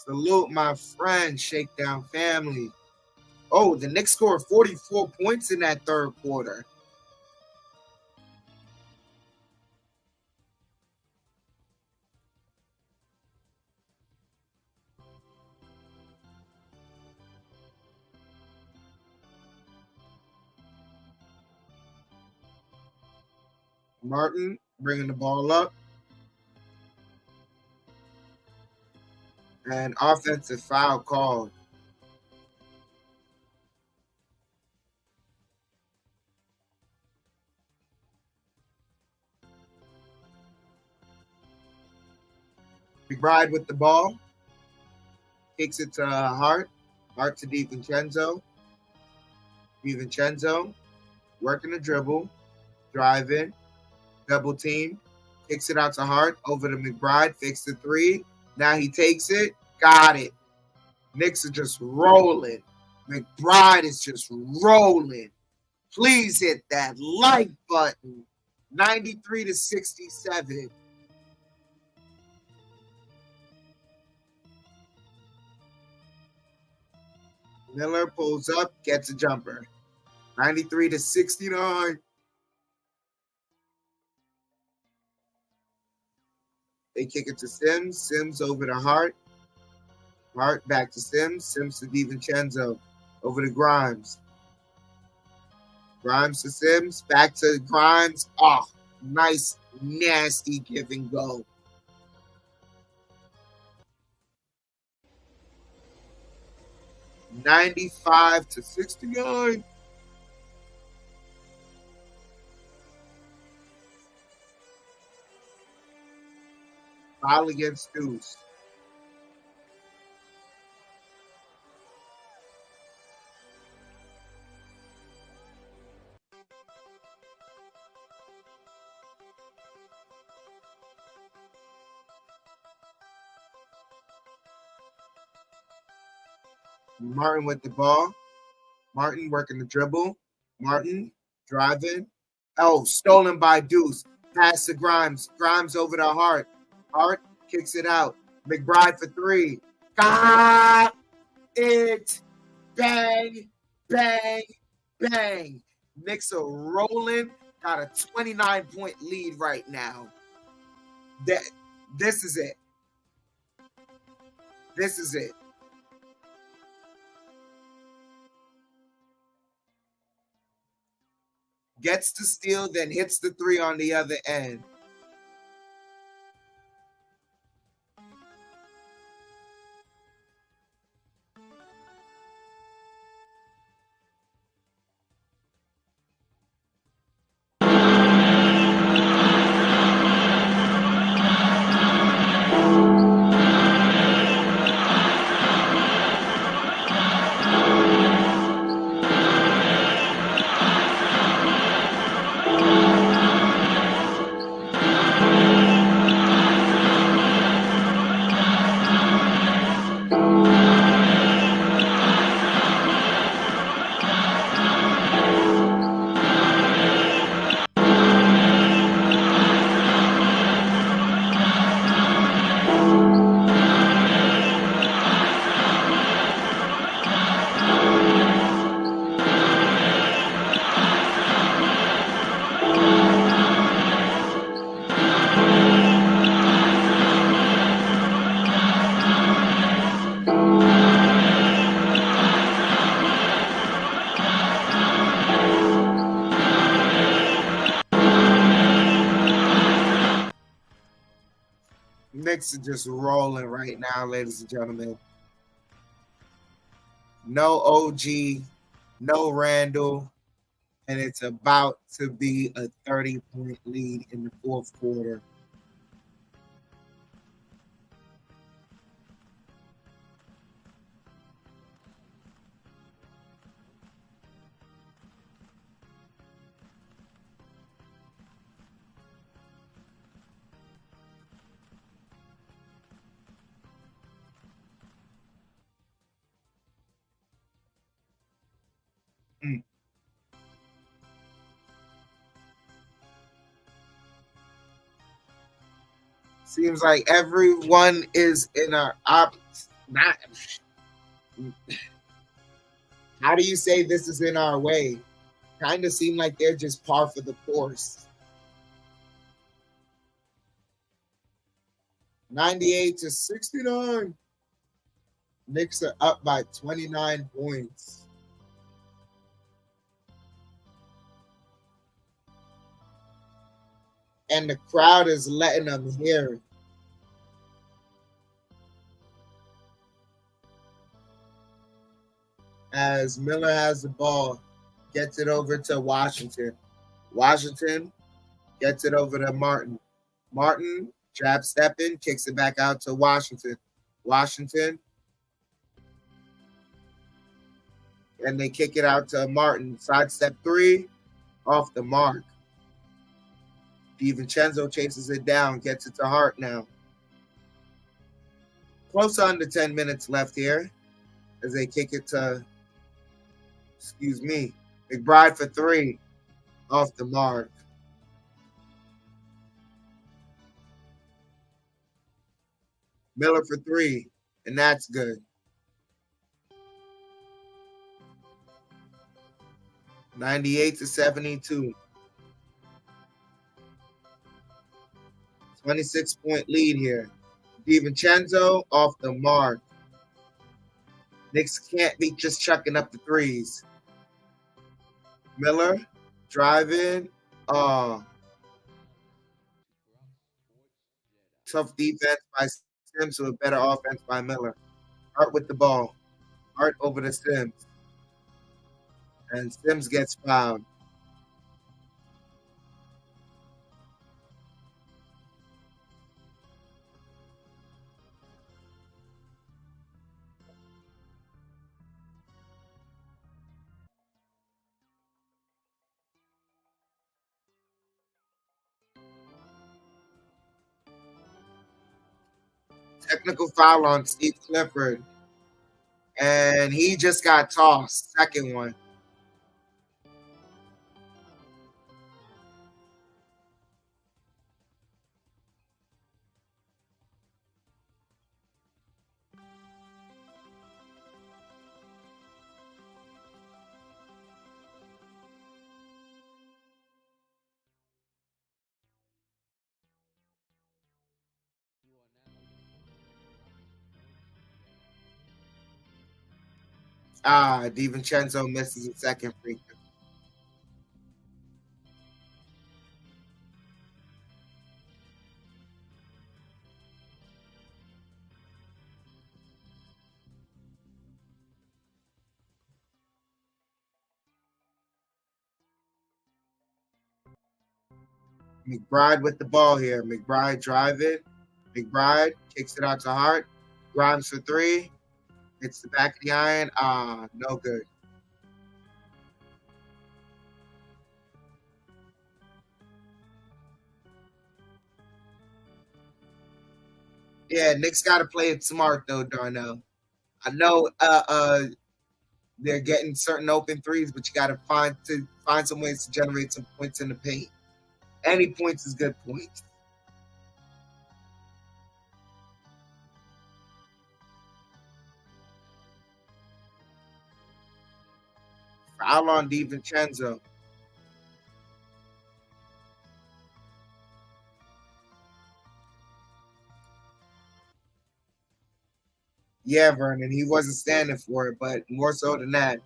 Salute my friend, Shakedown family. Oh, the Knicks scored 44 points in that third quarter. Martin bringing the ball up. And offensive foul called. McBride with the ball. Kicks it to Hart. Hart to DiVincenzo. DiVincenzo working the dribble. Driving. Double team. Kicks it out to Hart. Over to McBride. Fakes the three. Now he takes it. Got it. Knicks are just rolling. McBride is just rolling. Please hit that like button. 93-67. Miller pulls up, gets a jumper. 93-69. They kick it to Sims. Sims over to Hart. Hart back to Sims. Sims to DiVincenzo. Over to Grimes. Grimes to Sims. Back to Grimes. Oh, nice, nasty give and go. $95-69. Foul against Deuce. Martin with the ball. Martin working the dribble. Martin driving. Oh, stolen by Deuce. Pass to Grimes. Grimes over to Hart. Hart kicks it out. McBride for three. Got it. Bang, bang, bang. Knicks are rolling. Got a 29-point lead right now. This is it. This is it. Gets the steal, then hits the three on the other end. Knicks are just rolling right now, ladies and gentlemen. No OG, no Randall, and it's about to be a 30-point lead in the fourth quarter. Seems like everyone is in our not. How do you say this is in our way? Kind of seem like they're just par for the course. 98-69. Knicks are up by 29 points. And the crowd is letting them hear it. As Miller has the ball, gets it over to Washington. Washington gets it over to Martin. Martin, jab stepping, kicks it back out to Washington. Washington. And they kick it out to Martin. Sidestep three, off the mark. DiVincenzo chases it down, gets it to Hart now. Close to under 10 minutes left here as they kick it to, McBride for three, off the mark. Miller for three, and that's good. 98-72. 26-point lead here. DiVincenzo off the mark. Knicks can't be just chucking up the threes. Miller driving. Tough defense by Sims with better offense by Miller. Hart with the ball. Hart over to Sims. And Sims gets fouled. Technical foul on Steve Clifford. And he just got tossed. Second one. DiVincenzo misses a second free throw. McBride with the ball here. McBride driving. McBride kicks it out to Hart. Grimes for three. Hits the back of the iron. No good. Yeah, Knicks got to play it smart though, Darnell. I know they're getting certain open threes, but you got to find some ways to generate some points in the paint. Any points is good points. Foul on DiVincenzo. Yeah, Vernon, he wasn't standing for it, but more so than that,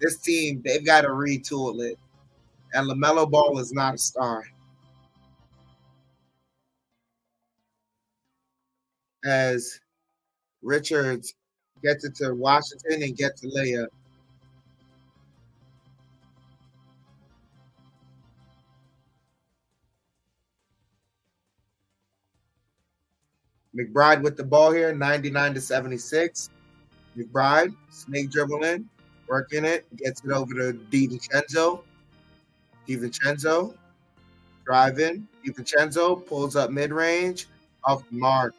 this team, they've got to retool it. And LaMelo Ball is not a star. As Richards gets it to Washington and gets a layup. McBride with the ball here, 99-76. McBride, snake dribbling, working it, gets it over to DiVincenzo. DiVincenzo, driving. DiVincenzo pulls up mid-range, off the mark.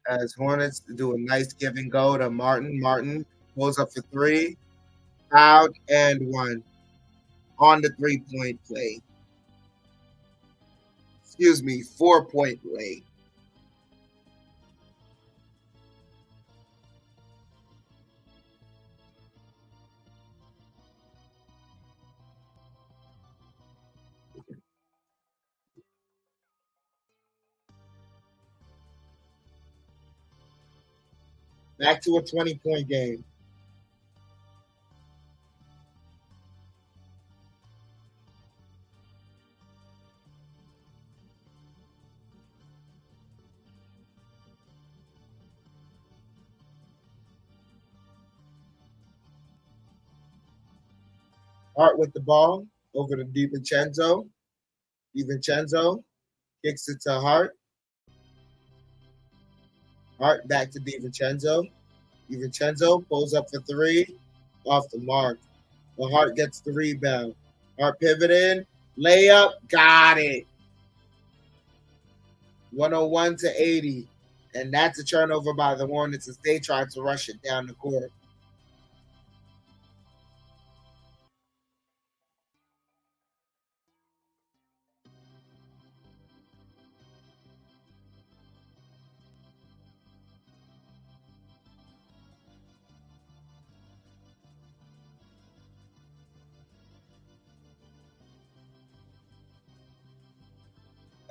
As Hornets do a nice give and go to Martin. Martin pulls up for three, fouled, and one on the 3-point play. Excuse me, 4-point play. Back to a 20-point game. Hart with the ball over to DiVincenzo. DiVincenzo kicks it to Hart. Hart back to DiVincenzo. DiVincenzo pulls up for three, off the mark. But Hart gets the rebound. Hart pivoting, layup, got it. 101-80. And that's a turnover by the Hornets as they tried to rush it down the court.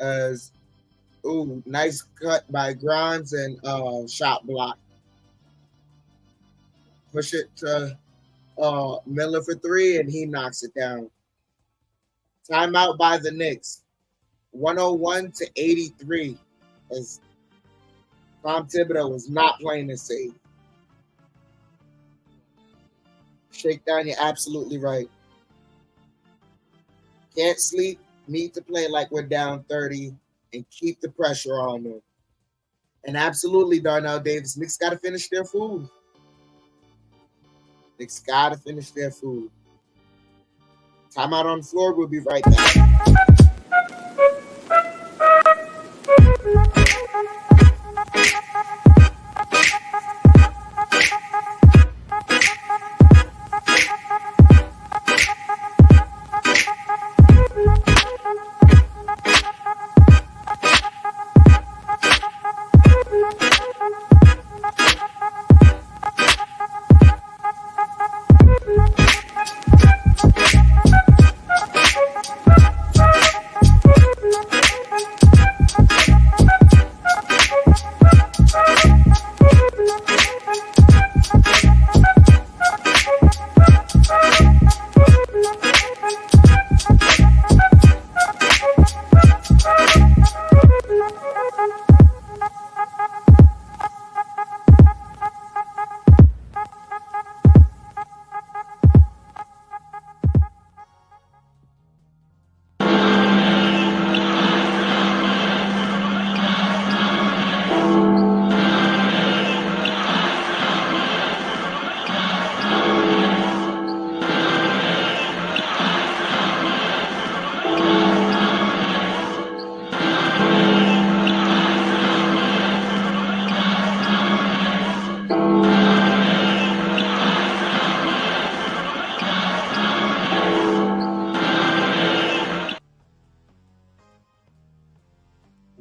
as nice cut by Grimes and shot block. Push it to Miller for three, and he knocks it down. Timeout by the Knicks. 101-83. As Tom Thibodeau was not playing it safe. Shakedown, you're absolutely right. Can't sleep. Need to play like we're down 30 and keep the pressure on them. And absolutely, Darnell Davis, Knicks got to finish their food. Knicks got to finish their food. Timeout on the floor. We'll be right back.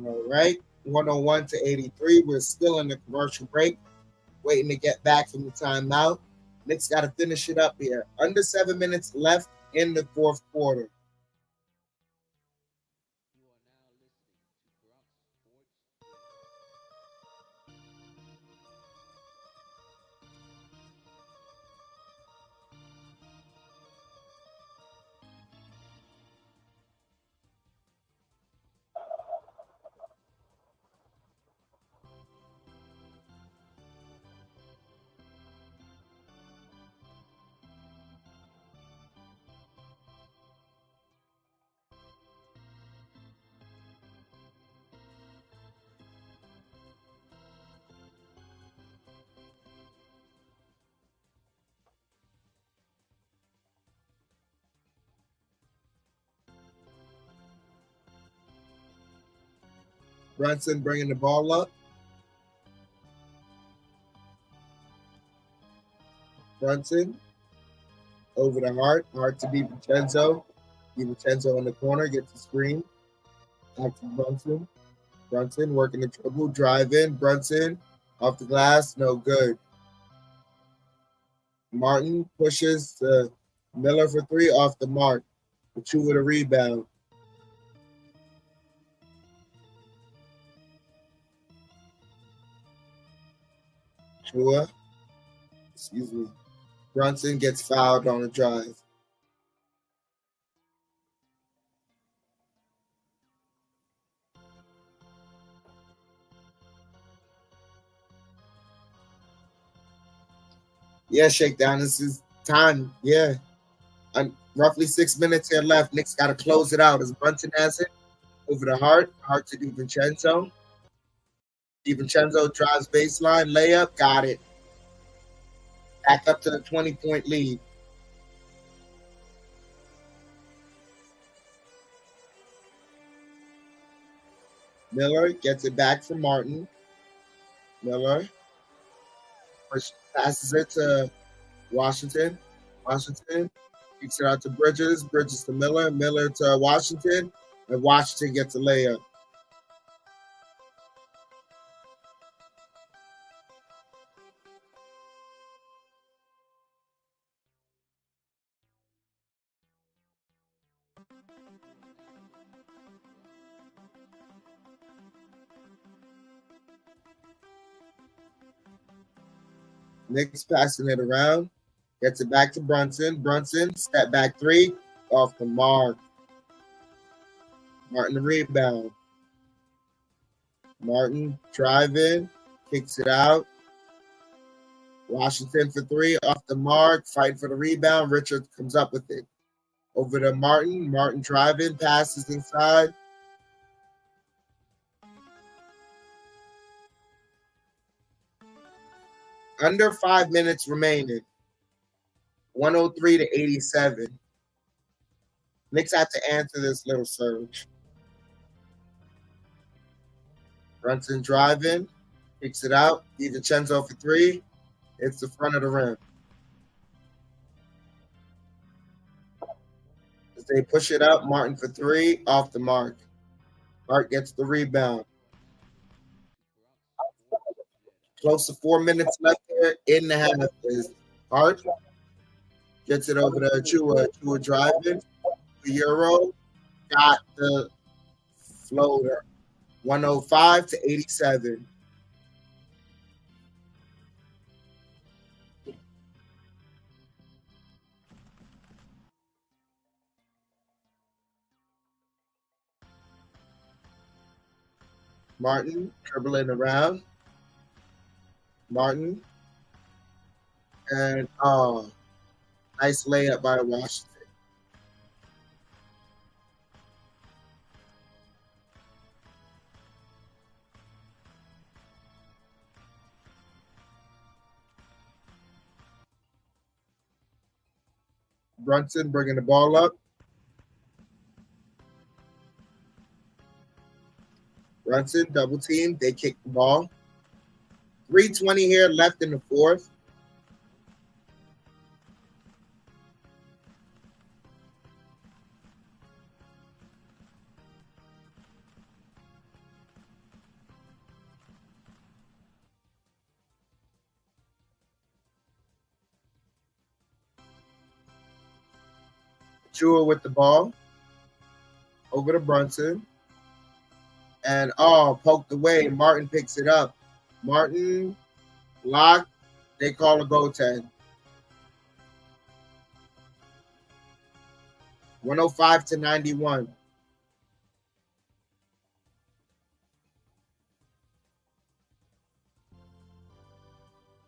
All right, 101-83. We're still in the commercial break, waiting to get back from the timeout. Knicks got to finish it up here. Under 7 minutes left in the fourth quarter. Brunson bringing the ball up. Brunson over to Hart. Hart to DiVincenzo. DiVincenzo in the corner gets the screen. Back to Brunson. Brunson working the dribble. Drive in. Brunson off the glass. No good. Martin pushes to Miller for three off the mark. The two with a rebound. Chua. Excuse me. Brunson gets fouled on a drive. Yeah, Shakedown. This is time. Yeah. Roughly 6 minutes here left. Knicks got to close it out as Brunson has it. Over to Hart. Hart to DiVincenzo. DiVincenzo drives baseline. Layup. Got it. Back up to the 20-point lead. Miller gets it back from Martin. Miller passes it to Washington. Washington kicks it out to Bridges. Bridges to Miller. Miller to Washington. And Washington gets a layup. Knicks passing it around. Gets it back to Brunson. Brunson, step back three, off the mark. Martin the rebound. Martin driving, kicks it out. Washington for three, off the mark, fighting for the rebound. Richard comes up with it. Over to Martin. Martin driving, passes inside. Under 5 minutes remaining. 103 to 87. Knicks have to answer this little surge. Brunson driving, kicks it out. DiVincenzo for three. It's the front of the rim. As they push it up, Martin for three, off the mark. Hart gets the rebound. Close to 4 minutes left there in the half is Hart. Gets it over to Chua. Chua driving. Euro got the floater. 105 to 87. Martin dribbling around. Martin. And nice layup by Washington. Brunson bringing the ball up. Brunson double team. They kick the ball. 3:20 here left in the fourth. Chua with the ball. Over to Brunson. And poked away. Martin picks it up. Martin blocked. They call a goaltend. 105 to 91.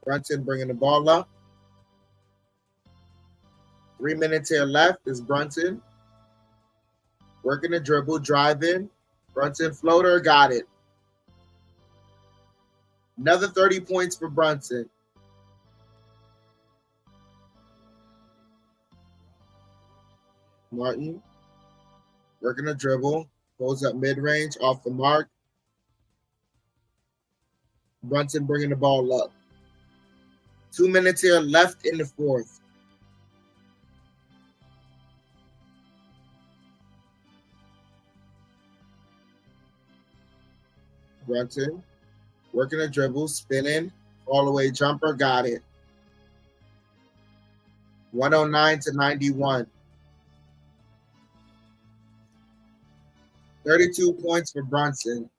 Brunson bringing the ball up. 3 minutes here left is Brunson. Working the dribble, driving. Brunson floater, got it. Another 30 points for Brunson. Martin working the dribble, goes up mid-range, off the mark. Brunson bringing the ball up. 2 minutes here left in the fourth. Brunson working a dribble, spinning, all the way jumper, got it. 109 to 91. 32 points for Brunson.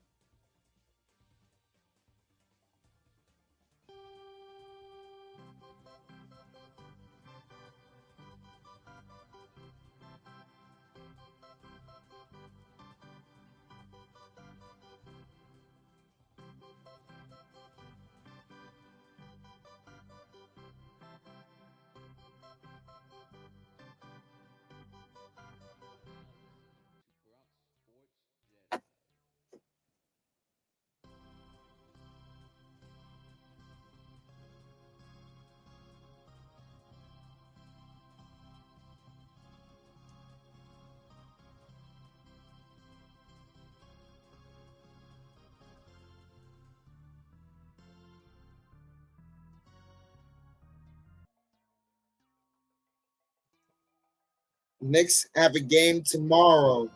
Knicks have a game tomorrow.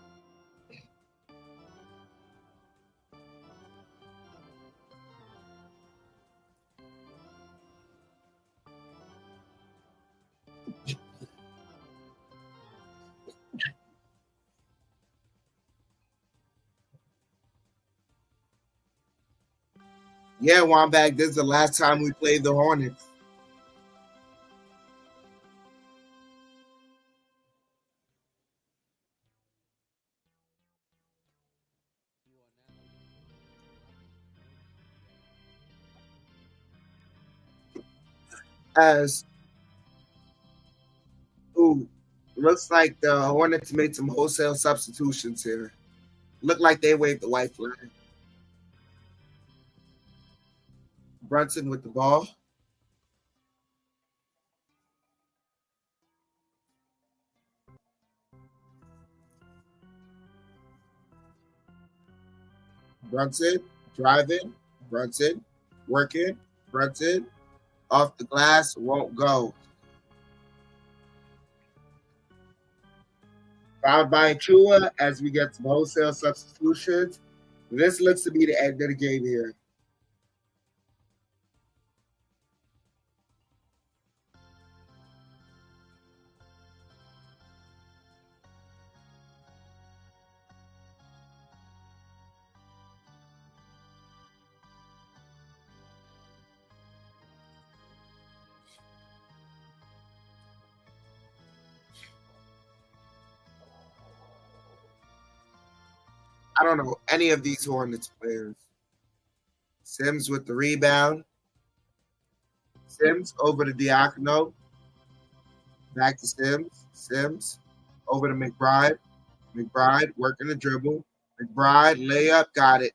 Yeah, Wambag, this is the last time we played the Hornets. As ooh, looks like the Hornets made some wholesale substitutions here. Look like they waved the white flag. Brunson with the ball. Brunson driving. Brunson working. Brunson off the glass, won't go. Fouled by Chua as we get some wholesale substitutions. This looks to be the end of the game here. I don't know any of these Hornets players. Sims with the rebound. Sims over to Diacono. Back to Sims. Sims over to McBride. McBride working the dribble. McBride layup, got it.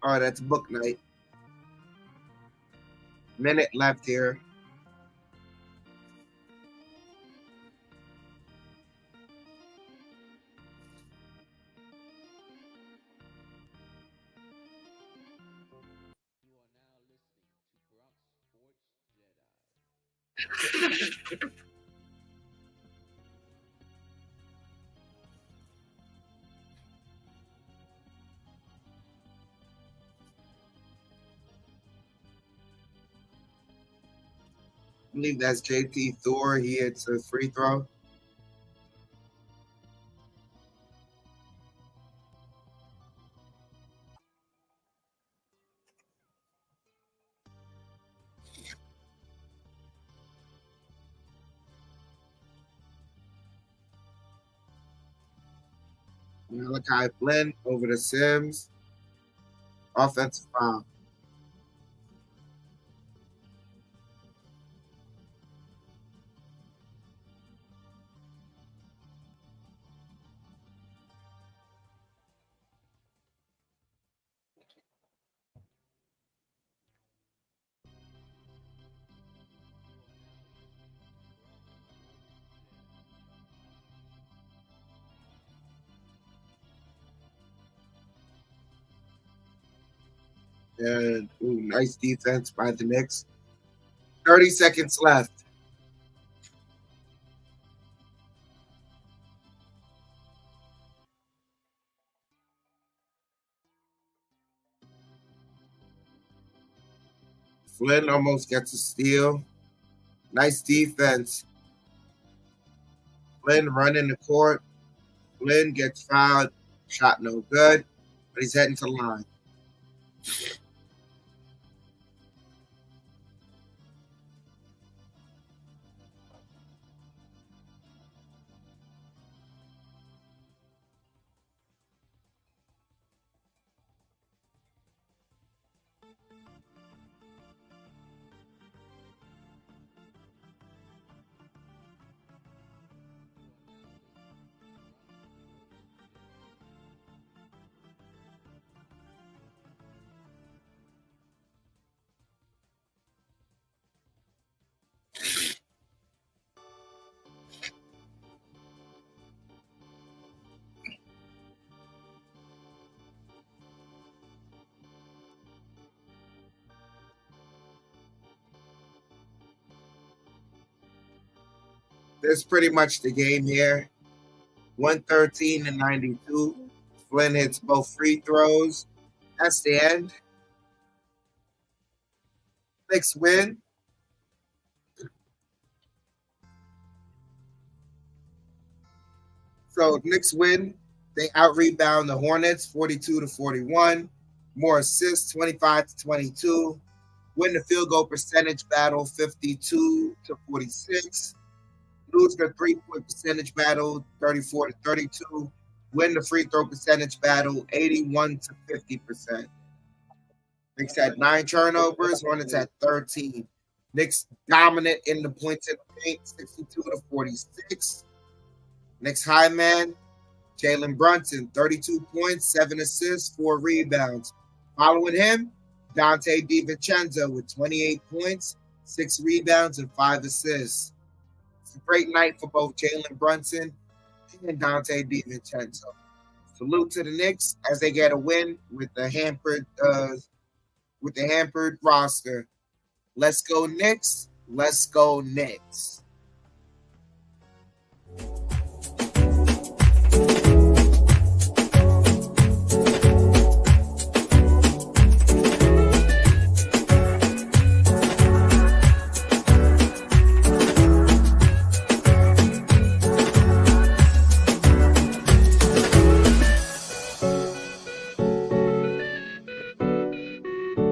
Oh, that's book night. Minute left here. I believe that's JT Thor. He hits a free throw. Malachi Flynn over to Sims. Offensive foul. And nice defense by the Knicks. 30 seconds left. Flynn almost gets a steal. Nice defense. Flynn running the court. Flynn gets fouled. Shot no good, but he's heading to the line. That's pretty much the game here. 113 to 92. Flynn hits both free throws. That's the end. Knicks win. So Knicks win. They out-rebound the Hornets 42-41. More assists 25-22. Win the field goal percentage battle 52-46. Lose the three-point percentage battle 34-32. Win the free throw percentage battle 81-50%. Knicks had 9 turnovers. Hornets had 13. Knicks dominant in the points in the paint 62-46. Knicks high man Jalen Brunson, 32 points, 7 assists, 4 rebounds. Following him, Dante DiVincenzo with 28 points, 6 rebounds, and 5 assists. It's a great night for both Jalen Brunson and Dante DiVincenzo. Salute to the Knicks as they get a win with the hampered roster. Let's go Knicks. Let's go Knicks.